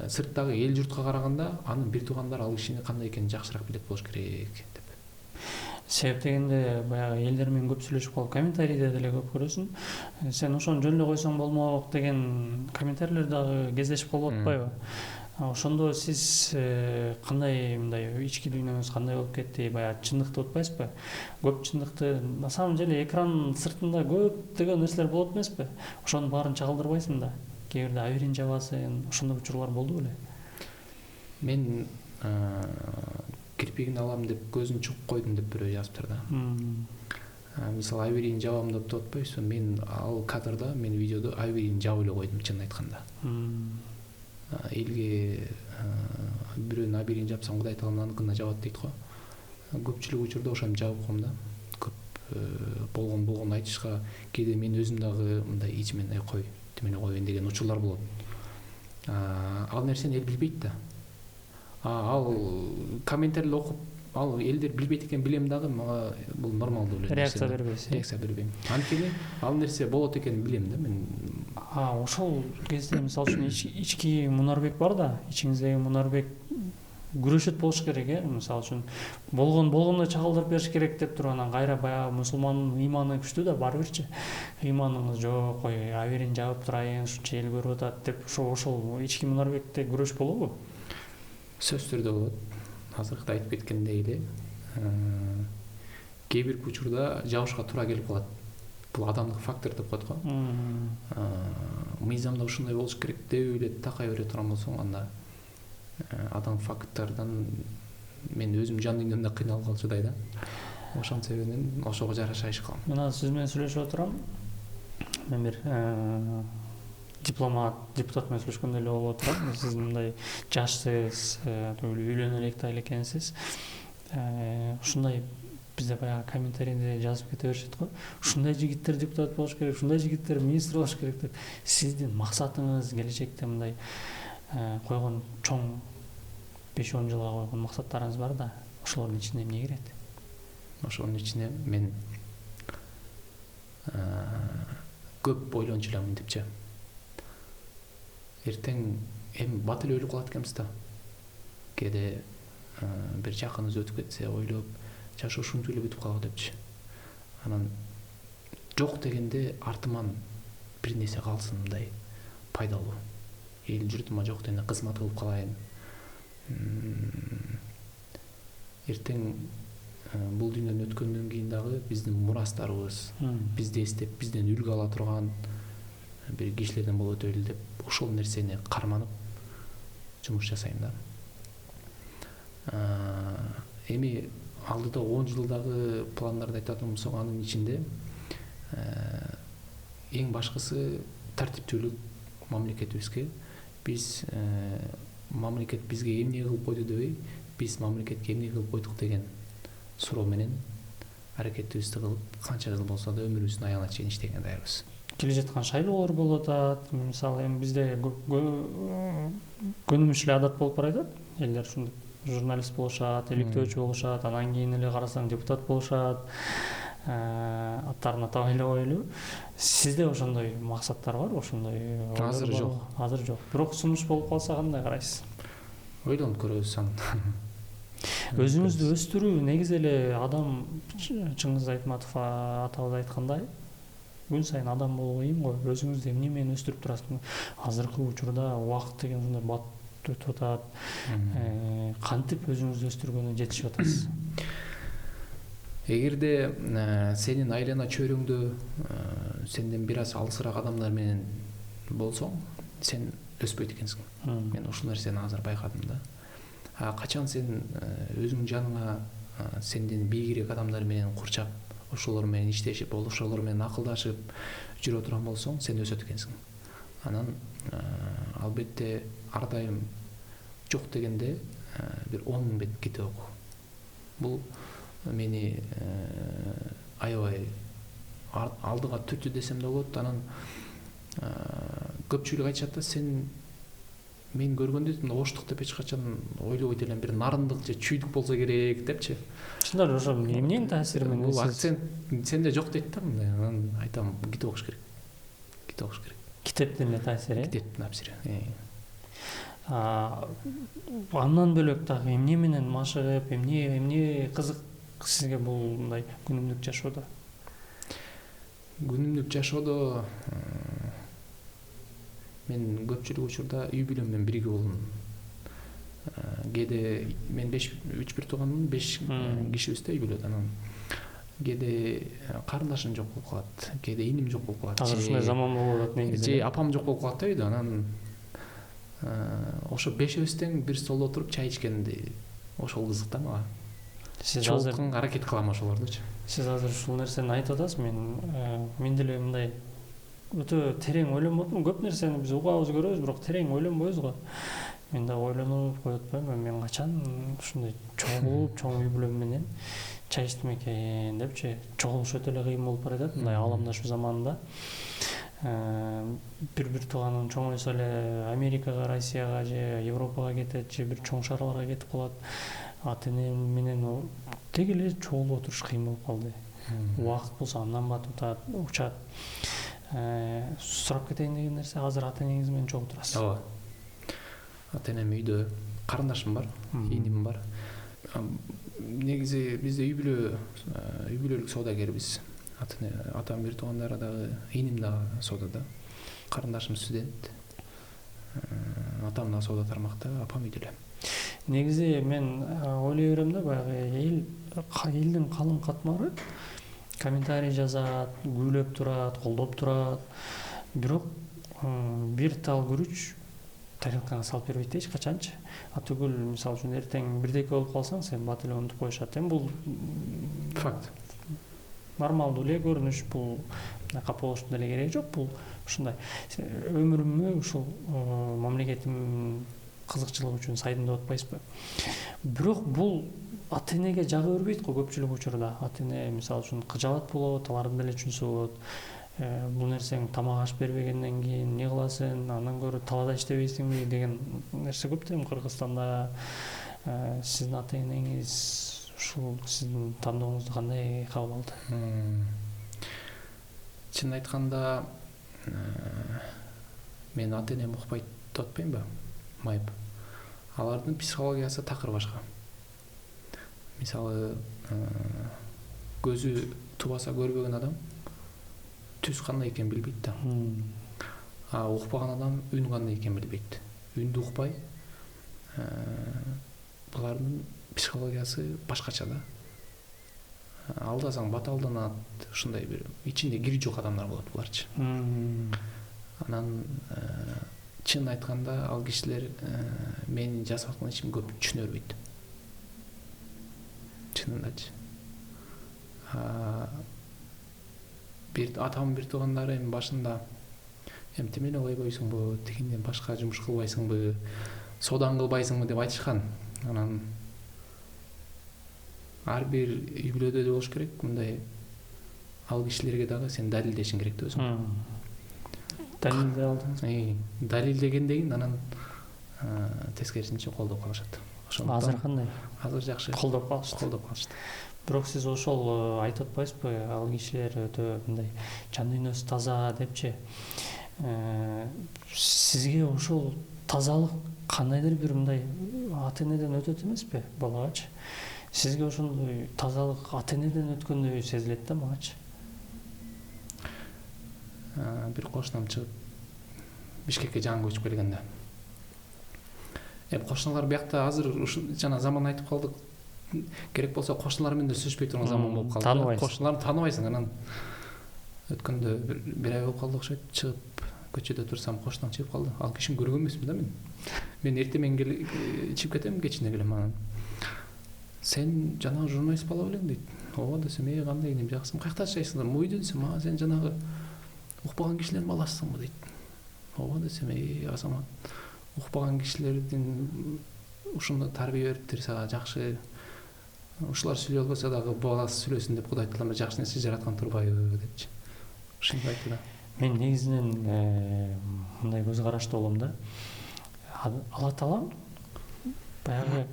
сырттагы эл журтка караганда, анын бир туугандары ал кишинин кандай экенин жакшыраак билет болуш керек деп. Себеп дегенде баягы элдер менен көп сүйлөшүп калып, комментарийде деле көп көрөсүң. Сен ошону жөн эле койсоң болмок деген комментарийлер дагы кездешип калып атпайбы? Ошондо сиз кандай мындай ички дүйнөңүз кандай болуп кетти? Баягы чындыкты деп атпайсызбы? Көп чындыкты, на самом деле экран сыртында көптөгөн нерселер болот эмеспи? Ошонун баарын чагылдырбайсың да. Кээ бирде абийирин жабасың, ошондой учурлар болду беле? Мен кирпигин алам деп көзүн чугуп койдум деп бирөө жазыптыр да. Мисалы, абийирин жабам деп атпайбызбы? Мен ал кадрда, мен видеодо абийирин жабып эле койдум, чынын айтканда. Элге бирөөнүн абийирин жапсам, Кудай таала аныкын да жабат дейт го. Көпчүлүк учурда ошону жабып коем да. Көп болгон айтышка кээде мен өзүм дагы мындай ичимен кой, тимени коеюн деген учурлар болот. Ал нерсени эл билбейт да. Ал комментарийлер окуп, ал элдер билбейт экен билем дагы, мага бул нормалдуу эле. Реакция бербейсиз. Реакция бербейм. Анткени ал нерсе болот экенин билем да мен. Ошол кезде мисалы үчүн ички Мунарбек бар да, ичиңиздеги Мунарбек күрөшөт болуш керек, мисалы үчүн болгондой чагылдырып бериш керек деп туруп анан кайра баягы мусулмандын ыйманы күчтүү да, барбирчи. Ыйманыңыз жок, кой, абийирин жабып турайын, ушунча эл көрүп атат деп ошол ички Мунарбекте күрөш болобу? Сөз түрдө болот. Азыркыда айтып кеткендей эле, кээ бир учурда жабышка туура келип калат. Бул адамдык фактор деп коет го. Мыйзамда ушундай болуш керек деп эле такай бере турган болсоң, анда адам фактордон мен өзүм жан дүйнөмдө кыйналып калчудай да. Ошон себебинен ошого жараша иш кылам. Мен азыр сиз менен сүйлөшүп отурам. Мен бир депутат менен сүйлөшкөндөй эле болуп отурам. Сиз мындай жашсыз, үйлөнө элек экенсиз. Ушундай бизде баягы комментарийде жазып кете беришет го. Ушундай жигиттер депутат болуш керек, ушундай жигиттер министр болуш керек деп. Сиздин максатыңыз келечекте мындай койгон чоң 5-10 жылга койгон максаттарыңыз бар да, ошолордун ичине эмне кирет? Ошонун ичине мен көп ойлончу эленмин депчи. Эртең эми бат эле өлүп калат экенбиз да. Кээде бир жакыныбыз өтүп кетсе ойлоп жашоо ушинтип эле бүтүп калат депчи. Анан жок дегенде артыман бир нерсе калсын, мындай пайдалуу. Эл журтума жок дегенде кызмат кылып калайын. Эртең бул дүйнөдөн өткөндөн кийин дагы биздин мурастарыбыз, бизди эстеп, бизден үлгү ала турган бир кишилерден болот эле деп ошол нерсени карманып жумуш жасайм да. Эми алдыда 10 жылдагы пландарды айтатын болсок, анын ичинде эң башкысы тартиптүүлүк мамлекетибизге. Биз мамлекет бизге эмне кылып койду дебей, биз мамлекетке эмне кылып койдук деген суроо менен аракетибизди кылып, канча жыл болсо да өмүрүбүздүн аягына чейин иштегенге даярбыз. Келе жаткан шайлоолор болуп атат. Мисалы эми бизде көнүмүш эле адат болуп баратат. Элдер ушундай журналист болушат, иликтөөчү болушат, анан кийин эле карасаң депутат болушат. Аттарын атабай эле коелу. Сизде ошондой максаттар барбы? Ошондой азыр жок. Азыр жок. Бирок сунуш болуп калса кандай карайсыз? Ойлонуп көрөбүз аны. Өзүңүздү өстүрүү негизи эле адам, Чыңгыз Айтматов атабыз айткандай, күн сайын адам болуу кыйын го. Өзүңүздү эмне менен өстүрүп турасыз? Азыркы учурда убакыт деген ушундай бат өтүп атат. Кантип өзүңүздү өстүргөнгө жетишип атасыз? Эгерде сенин айлана чөйрөңдө сенден бир аз алысыраак адамдар менен болсоң, сен өспөйт экенсиң. Мен ушул нерсени азыр байкадым да. Качан сен өзүңдүн жаныңа сенден бийигирээк адамдар менен курчап, ошолор менен иштешип, ошолор менен акылдашып жүрө турган болсоң, сен өсөт экенсиң. Анан албетте ар дайым жок дегенде бир 10 бет китеп оку. Бул мени аябай алдыга түртү десем да болот. Анан көпчүлүк айтышат да, сен мен көргөндө мына оштук деп эч качан ойлобойт элем, бир нарындык же чүйдүк болсо керек депчи. Чындап эле ошол эмненин таасири менен бул акцент сенде жок дейт да, мындай. Анан айтам, китеп окуш керек. Китеп окуш керек. Китептин эле таасири. Китептин таасири. Андан бөлөк дагы эмне менен машыгып, эмне кызык сизге бул мындай күнүмдүк жашоодо? Күнүмдүк жашоодо мен көпчүлүк учурда үй бүлөм менен бирге болом. Кээде мен 3 бир тууганмын, 5 кишибиз да үй бүлөдө. Анан кээде карындашым жок болуп калат, кээде иним жок болуп калат. Азыр ушундай заман болуп атат негизи. Же апам жок болуп калат да үйдө. Анан ошо бешөөбүз тең бир столдо отуруп чай ичкенди ошол кызык да мага. Сиз азыр аракет кылам ошолордучу. Сиз азыр ушул нерсени айтып атасыз. Мен деле мындай өтө терең ойлонбодум. Көп нерсени биз угабыз, көрөбүз, бирок терең ойлонбойбуз го. Мен да ойлонуп коюп атпаймынбы, мен качан ушундай чогулуп, чоң үй бүлөм менен чай ичтим экен депчи. Чогулуш өтө эле кыйын болуп баратат мындай ааламдашуу заманында. Бир тууганым чоңойсо эле Америкага, Россияга же Европага кетет, же бир чоң шаарларга кетип калат. Ата-энем менен тег эле чогулуп отуруш кыйын болуп калды. Убакыт болсо андан батып атат, учат. Сурап кетейин деген нерсе, азыр ата-энеңиз менен чогуу турасыз? Ооба. Ата-энем үйдө, карындашым бар, иним бар. Негизи бизде үй бүлөлүк соодагербиз. Атам бир туугандары дагы, иним дагы соодада. Карындашым студент. Атам да соода тармакта, апам үйдө эле. Негизи мен ойлой берем да, баягы элдин калың катмары комментарий жазат, күлөп турат, колдоп турат. Бирок бир тал күрүч тарелкаңа салып бербейт эч качанчы. Түгүл, мисалы үчүн эртең бирдеке болуп калсаң, сен бат эле унутуп коюшат. Бул факт. Нормалдуу эле көрүнүш, бул капа болуштун деле кереги жок. Бул ушундай өмүрүмө ушул мамлекетим кызыкчылык үчүн сайдым деп атпайсызбы? Бирок бул ата-энеге жага бербейт го көпчүлүк учурда. Ата-эне мисалы үчүн кыжалат болот, алардын деле чүнсү болот. Бул нерсең тамак аш бербегенден кийин эмне кыласың, андан көрө талаада иштебейсиңби деген нерсе көп да Кыргызстанда. Сиздин ата-энеңиз ушул сиздин тандооңузду кандай кабыл алды? чын айтканда мен ата энем укпайт деп атпаймынбы, майып. Алардын психологиясы такыр башка. Мисалы, көзү тубаса көрбөгөн адам түз кандай экенин билбейт да. А укпаган адам үн кандай экенин билбейт. Үндү укпай, булардын психологиясы башкача да. Алдасаң баталданат, ушундай бир ичинде кири жок адамдар болот буларчы. Анан чын айтканда ал кишилер менин жасап аткан ишимди көп түшүнө бербейт. Чынындачы. Бир атамдын бир туугандары эми башында эмне менен ойбойсуңбу, тигинден башка жумуш кылбайсыңбы, соодан кылбайсыңбы деп айтышкан. Анан ар бир үй бүлөдө да болуш керек, мындай ал кишилерге дагы сен далилдешиң керек да өзүң. Далилдей алдыңыз. Далилдегенден кийин анан тескерисинче колдоп калышат. Азыр кандай? Азыр жакшы. Колдоп калышты. Бирок сиз ошол айтып атпайсызбы, ал кишилер өтө мындай жан дүйнөсү таза депчи. Сизге ошол тазалык кандайдыр бир мындай ата энеден өтөт эмеспи балагачы? Сизге ошондой тазалык ата энеден өткөндөй сезилет да магачы. Бир кошунам чыгып Бишкекке жаңы көчүп келгенде. Кошуналар биякта азыр жана заман айтып калдык. Керек болсо кошуналар менен да сүйлөшпөй турган заман болуп калды. Кошуналарды тааныбайсың. Анан өткөндө бир ай болуп калды окшойт. Чыгып көчөдө турсам кошунам чыгып калды. Ал кишини көргөн эмесмин да мен. Мен эртең менен чыгып кетем, кечине келем анан. Сен жанагы журналист бала белең дейт. Ооба десем, кандай дейм, жакшымы? Каякта жашайсыңдар? Мойдо десем, сен жанагы укпаган кишилердин баласысыңбы дейт. Ооба десем, Азамат, укпаган кишилердин ушундай тарбия бериптир сага, жакшы. Ушулар сүйлөй албаса дагы баласы сүйлөсүн деп Кудай Таалам жакшы нерсе жараткан турбайбы депчи. Ушинтип айтты да. Мен негизинен мындай көз карашта болом да. Алла Таалам баягы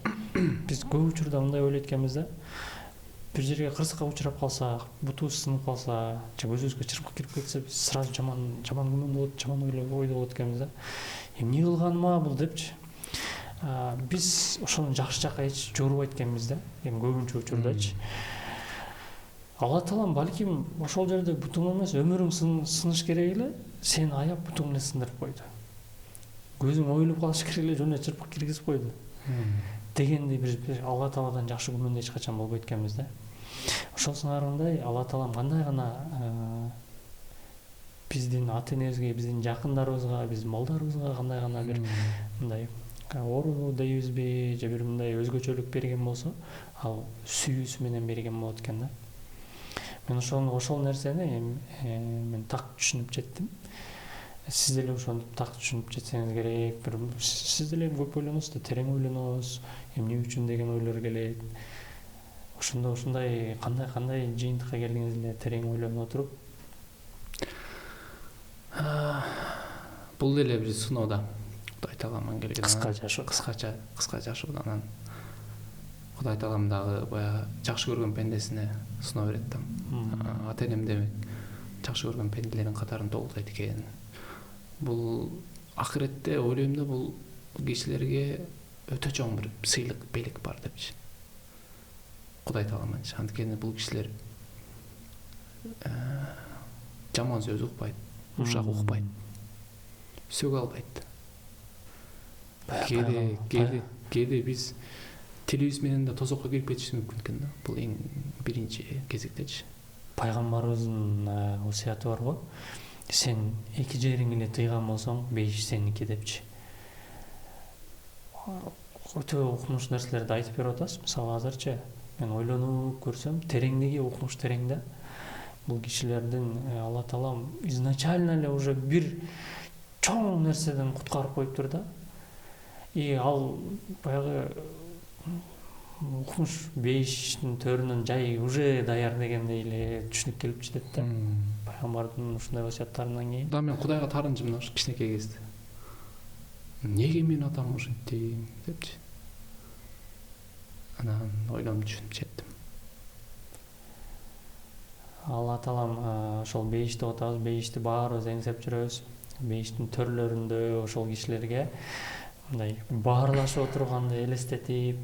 биз көп учурда мындай ойлойт экенбиз да. Бир жерге кырсыкка учурап калсак, бутубуз сынып калса, же көзүбүзгө чырпык кирип кетсе, биз сразу жаман күмөн болот, жаман ойдо болот экенбиз да. Эмне кылганыма бул депчи. Биз ошону жакшы жакка эч жорубайт экенбиз да. Эми көбүнчө учурдачы. Алла Таалам балким ошол жерде бутуң эмес, өмүрүң сыныш керек эле, сени аяп бутуң менен сындырып койду. Көзүң оюлуп калыш керек эле, жөнүнө чырпык киргизип койду. Дегенди бир Алла Тааладан жакшы күмөндө эч качан болбойт экенбиз да. Ошол сыңарындай Алла Таалам кандай гана биздин ата энебизге, биздин жакындарыбызга, биздин балдарыбызга кандай гана бир мындай оору дейбизби, же бир мындай өзгөчөлүк берген болсо, ал сүйүүсү менен берген болот экен да. Мен ошол нерсени мен так түшүнүп жеттим. Сиз деле ошону так түшүнүп жетсеңиз керек. Бир сиз деле көп ойлоносуз да, терең ойлоносуз, эмне үчүн деген ойлор келет. Ошондой кандай жыйынтыкка келдиңиз эле терең ойлонуп отуруп. Бул деле бир сыноо да. Кудай Таалам келген. Кыска жашоо анан Кудай Таалам дагы баягы жакшы көргөн пендесине сыноо берет да. Ата энем демек жакшы көргөн пенделердин катарын толтурат экен. Бул акыретте ойлойм да, бул кишилерге өтө чоң бир сыйлык, белек бар депчи. Кудай Тааламанчы. Анткени бул кишилер жаман сөз укпайт, ушак укпайт, сөгө албайт. Кээде биз тилибиз менен да тозокко кирип кетишибиз мүмкүн экен да. Бул эң биринчи кезектечи. Пайгамбарыбыздын осуяты бар го. Сен эки жериңи тыйган болсоң, беш сеники депчи. Өтө укмуш нерселерди айтып берип атасыз. Мисалы азырчы мен ойлонуп көрсөм, тереңдиги укмуш терең да. Бул кишилердин Алла Таалам изначально эле уже бир чоң нерседен куткарып коюптур да. И ал баягы укмуш бейиштин төрүнөн жай уже даяр дегендей эле түшүнүк келип жетет да. Пайгамбардын ушундай васыяттарынан кийин. Да мен Кудайга тарынчым мына ушу кичинекей кезде. Неге менин атам ушинтти депчи. Анан ойлонуп түшүнүп жеттим. Алла таалам ошол бейишти деп атабыз, бейишти баарыбыз эңсеп жүрөбүз. Бейиштин төрлөрүндө ошол кишилерге мындай баарлашып отурганды элестетип,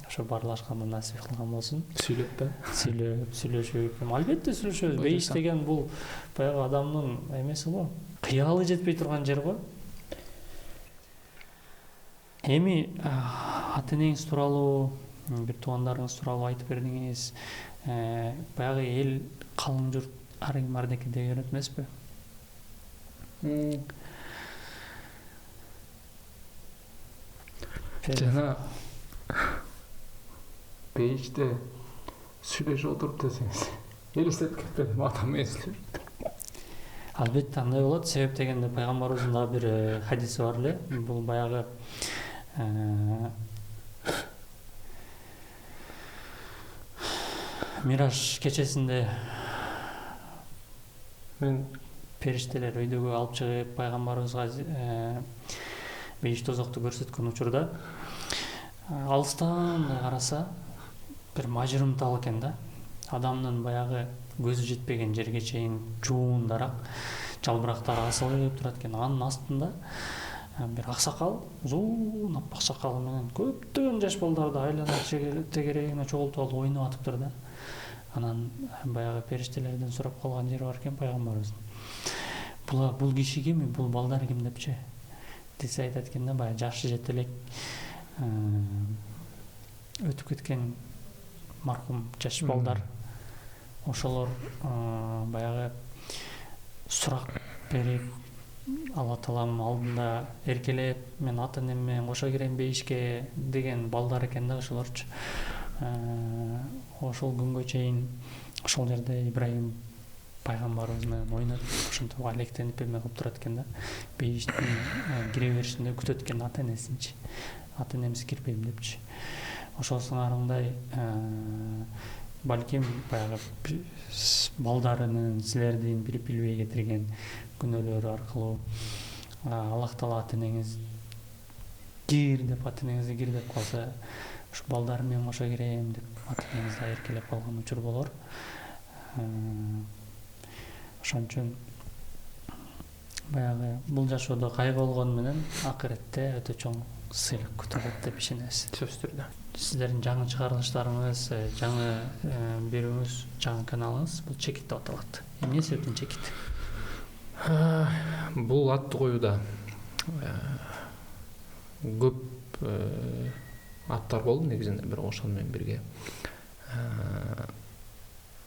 ошо баарлашканды насип кылган болсун. Сүйлөп Сүйлөшүп, албетте сүйлөшөбүз. Бейиш деген бул баягы адамдын эмеси го, кыялы жетпей турган жер го. Эми ата энеңиз тууралуу, бир туугандарыңыз тууралуу айтып бердиңиз. Баягы эл, калың журт ар ким ардеке дей берет эмеспи? Жана бейиште сүйлөшүп отуруп десеңиз, элестетип кетпедим, адам эслеп. Албетте андай болот. Себеп дегенде пайгамбарыбыздын да бир хадиси бар эле. Бул баягы Мираж кечесинде Мен периштелер өйдөгө алып чыгып пайгамбарыбызга бейиш тозокту көрсөткөн учурда алыстан караса бир мажырымтал экен да. Адамдын баягы көзү жетпеген жерге чейин жуундараак жалбырактар асылып турат экен. Анын астында бир аксакал, узун аппак сакалы менен көптөгөн жаш балдарды айлана тегерегине чогултуп алып ойноп атыптыр да. Анан баягы периштелерден сурап калган жери бар экен пайгамбарыбыздын. Бул киши ким, бул балдар ким депчи десе айтат экен да, баягы жашы жете элек өтүп кеткен маркум жаш балдар. Ошолор баягы сурак берип, Алла таалам алдында эркелеп, мен ата энем менен кошо кирем бейишке деген балдар экен да ошолорчу. Ошол күнгө чейин ошол жерде Ибрайым пайгамбарыбыз менен ойноп, ошентип алектенип эме кылып турат экен да. Бейиштин кире беришинде күтөт экен ата энесинчи. Ата энемиз кирбейм депчи. Ошол сыңарыңдай балким баягы балдарынын силердин билип билбей кетирген күнөөлөрү аркылуу Аллах таала ата энеңиз кир деп калса, ушу балдарым менен кошо кирем деп ата энеңиз да эркелеп калган учур болор. Ошон үчүн баягы бул жашоодо кайгы болгону менен акыретте өтө чоң сыйлык күтөт деп ишенебиз. Сөзсүз түрдө. Сиздердин жаңы чыгарылыштарыңыз, жаңы берүүңүз, жаңы каналыңыз бул Чекит деп аталат. Эмне себептен Чекит? Бул атты коюуда көп аттар болду негизинде, бирок ошону менен бирге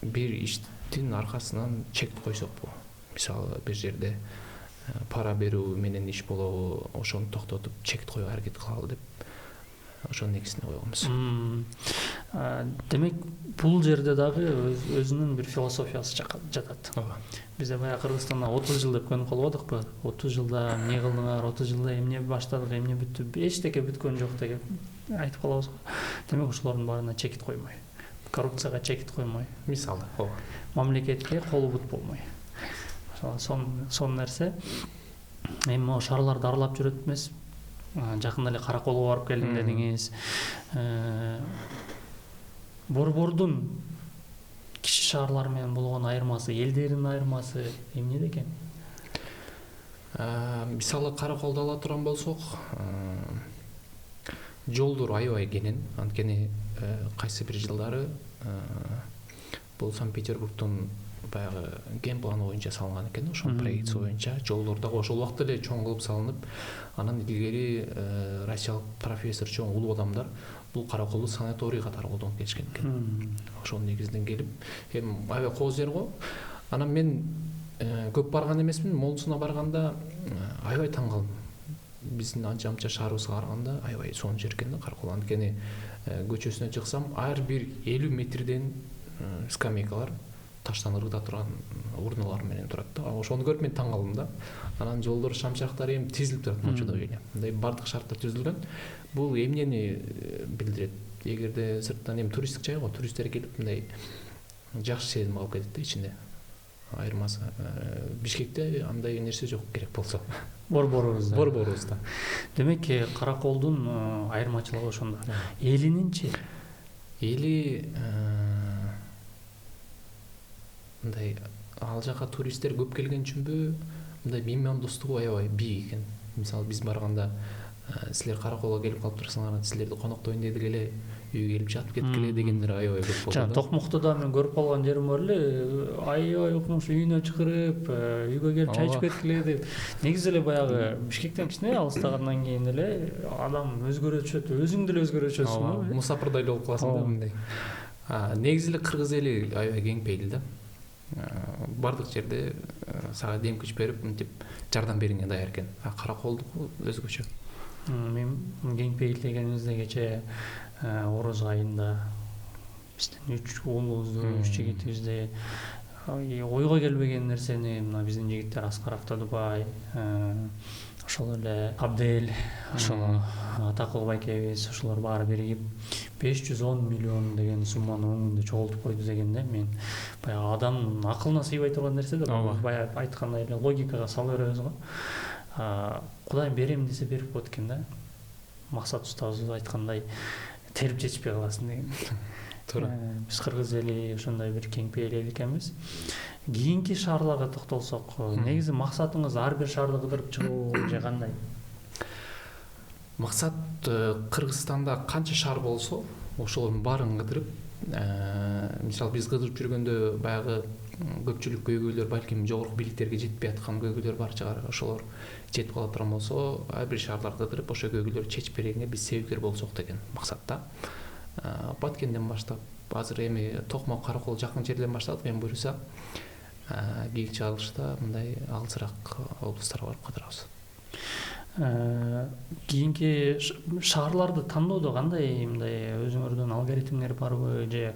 бир иштин аркасынан чек койсокпу? Мисалы бир жерде пара берүү менен иш болобу, ошону токтотуп чек коюуга аракет кылалы деп ошонун негизинде койгонбуз. Демек бул жерде дагы өзүнүн бир философиясы жатат. Бизде баягы Кыргызстанда 30 жыл деп көнүп калбадыкпы? 30 жылда эмне кылдыңар, 30 жылда эмне баштадык, эмне бүттү, эчтеке бүткөн жок деп айтып калабыз го. Демек ошолордун баарына чекит коймой, коррупцияга чекит коймой, Мисалы, мамлекетке колу бут болмой. Сон нерсе. Эми могу шаарларды аралап жүрөт эмес. Жакында эле Караколго барып келдим дедиңиз. Борбордун кичи шаарлар менен болгон айырмасы, элдердин айырмасы эмнеде экен? Мисалы Караколду ала турган болсок, жолдор аябай кенен. Анткени кайсы бир жылдары бул Санкт-Петербургдун баягы ген планы боюнча салынган экен, ошонун проектиси боюнча жолдор дагы ошол убакта эле чоң кылып салынып, анан илгери россиялык профессор, чоң улуу адамдар бул Караколду санаторий катары колдонуп келишкен экен. Ошонун негизинен келип, эми аябай кооз жер го. Анан мен көп барган эмесмин, молусуна барганда аябай таң калдым. Биздин анча шаарыбызга караганда аябай сонун жер экен да Каракол. Анткени көчөсүнө чыксам, ар бир 50 метрден скамейкалар таштан ыргыта турган урналар менен турат да. Ошону көрүп мен таң калдым да. Анан жолдор, шамчактар эми тизилип турат мочодо эле. Мындай бардык шарттар түзүлгөн. Бул эмнени билдирет? Эгерде сырттан эми туристтик жай го, туристтер келип мындай жакшы сезим алып кетет да ичинде. Айырмасы Бишкекте андай нерсе жок керек болсо. Борборубузда. Демек Караколдун айырмачылыгы ошондо. Элининчи? Эли мындай ал жака туристтер көп келген үчүнбү мындай меймандостугу аябай бийик экен. Мисалы биз барганда силер Караколго келип калып турсаңар, силерди коноктоюн дедик эле, үйгө келип жатып кеткиле дегендер аябай көп болду. Жана Токмоктодо мен көрүп калган жерим бар эле, аябай укмуш үйүнө чакырып, үйгө келип чай ичип кеткиле деп. Негизи эле баягы Бишкектен кичине алыстагандан кийин эле адам өзгөрөчөт, өзүң деле өзгөрөчөсүң. Мусапырдай эле болуп каласың да мындай. Негизи эле кыргыз эли аябай кең пейил да. Бардык жерде сага дем күч берип, мынтип жардам бериңе даяр экен. Караколдуку өзгөчө. Мен кең пейил дегенибизде кече Ороз айында биздин 3 уулубузду, 3 жигитибизди ойго келбеген нерсени мына биздин жигиттер Аскар Автодубай, ошол эле Абдель, ошол Атакул байкебиз, ошолор баары биригип 510 миллион деген сумманы өңүндө чогултуп койду дегенде мен баягы адамдын акылына сыйбай турган нерсе да, баягы айткандай эле логикага сала беребиз го. Кудайым берем десе берип коет экен да. Максат устабыз айткандай терип жетишпей каласың деген. Туура. Биз кыргыз эли ошондой бир кең пейил эл экенбиз. Кийинки шаарларга токтолсок, негизи максатыңыз ар бир шаарды кыдырып чыгуу же кандай? Максат Кыргызстанда канча шаар болсо, ошолордун баарын кыдырып, мисалы биз кыдырып жүргөндө баягы көпчүлүк көйгөйлөр балким жогорку бийликтерге жетпей аткан көйгөйлөр бар чыгар. Ошолор жетип кала турган болсо, ар бир шаарларды кыдырып ошол көйгөйлөрдү чечип бергенге биз себепкер болсок деген максатта. Баткенден баштап, азыр эми Токмок, Каракол жакын жерден баштадык, эми буюрса кийинки чыгарылышта мындай алысыраак облустарга барып кыдырабыз. Кийинки шаарларды тандоодо кандай мындай өзүңөрдүн алгоритмдер барбы же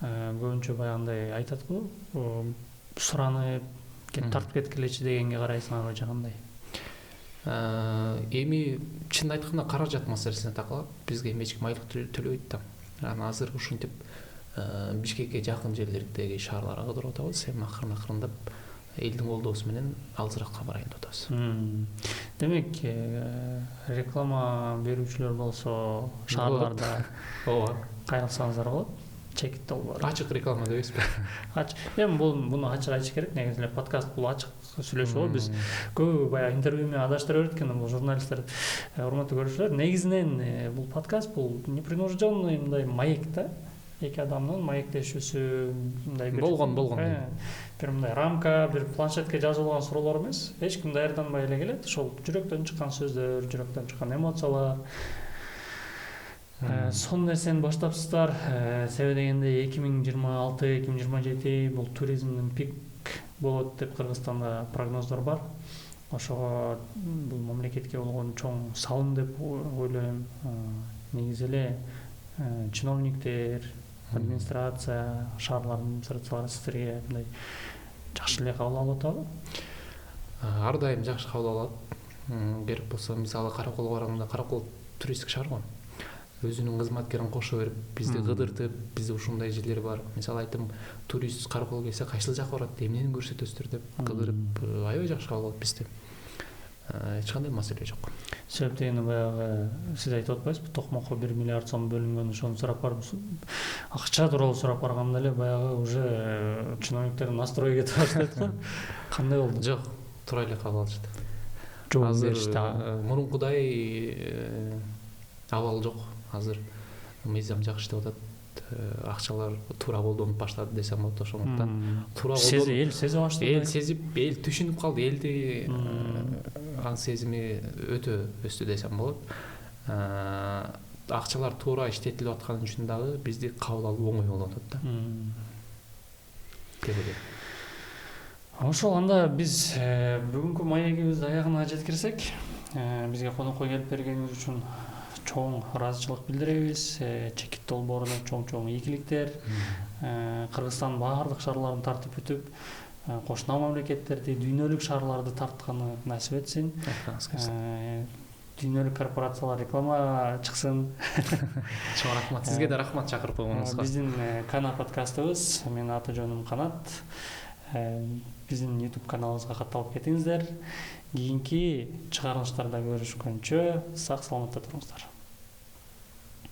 көбүнчө баягындай айтат го, суранып кеп тартып кеткилечи дегенге карайсыңарбы же кандай? Эми чын айтканда каражат маселесине такалат. Бизге эч ким айлык төлөбөйт да. Азыр ушинтип Бишкекке жакын жерлердеги шаарларга кыдырып атабыз. Эми акырын-акырындап элдин колдоосу менен алысыракка барайын деп атабыз. Демек, реклама берүүчүлөр болсо шаарларда ооба кайрылсаңыздар болот. Чекит долбоор. Ачык реклама дебейсизби? Эми буну ачык айтыш керек. Негизи эле подкаст бул ачык сүйлөшүү. Биз көп баягы интервью менен адаштыра берет экен бул журналисттер. Урматтуу көрүүчүлөр, негизинен бул подкаст бул непринужденный мындай маек да. Эки адамдын маектешүүсү мындай бир болгон. Бир мындай рамка, бир планшетке жазылган суроолор эмес. Эч ким даярданбай эле келет. Ошол жүрөктөн чыккан сөздөр, жүрөктөн чыккан эмоциялар. Сон нерсени баштапсыздар. Себеби дегенде 2026-2027 бул туризмдин пик болот деп Кыргызстанда прогноздор бар. Ошого бул мамлекетке болгон чоң салым деп ойлойм. Негизи эле чиновниктер, администрация, шаарлардын администрациялары сиздерге мындай жакшы эле кабыл алып атабы? Ар дайым жакшы кабыл алат. Керек болсо, мисалы Караколго барганда, Каракол туристтик шаар го. Өзүнүн кызматкерин кошо берип, бизди кыдыртып, бизде ушундай жерлер бар. Мисалы айтым, турист Караколго келсе, кайсыл жака барат, эмнени көрсөтөсүздөр деп кыдырып, аябай жакшы кабыл алат бизди. Эч кандай маселе жок. Себеп дегенде баягы сиз айтып атпайсызбы, Токмокко 1 миллиард сом бөлүнгөн, ошону сурап барып, акча тууралуу сурап барганда эле баягы уже чиновниктердин настрою кетип баштайт го. Кандай болду? Жок, туура эле кабыл алышты. Азыр мурункудай абал жок. Азыр мыйзам жакшы иштеп атат. Акчалар туура колдонуп баштады десем болот. Ошондуктан туура колдонуп, эл сезип баштады. Эл сезип, эл түшүнүп калды. Элди аң сезими өтө өстү десем болот. Акчалар туура иштетилип атканы үчүн дагы бизди кабыл алуу оңой болуп атат да. Ошол анда биз бүгүнкү маегибизди аягына жеткирсек, бизге конокко келип бергениңиз үчүн чоң ыраазычылык билдиребиз. Чекит долбоорунда чоң ийгиликтер. Кыргызстандын баардык шаарларын тартып өтүп, кошуна мамлекеттерди, дүйнөлүк шаарларды тартканы насип этсин. Дүйнөлүк корпорациялар реклама чыксын. Чоң рахмат. Сизге да рахмат чакырып койгонуңузга. Биздин Кана подкастыбыз, менин аты жөнүм Канат. Биздин YouTube каналыбызга катталып кетиңиздер. Кийинки чыгарылыштарда көрүшкөнчө сак саламатта туруңуздар.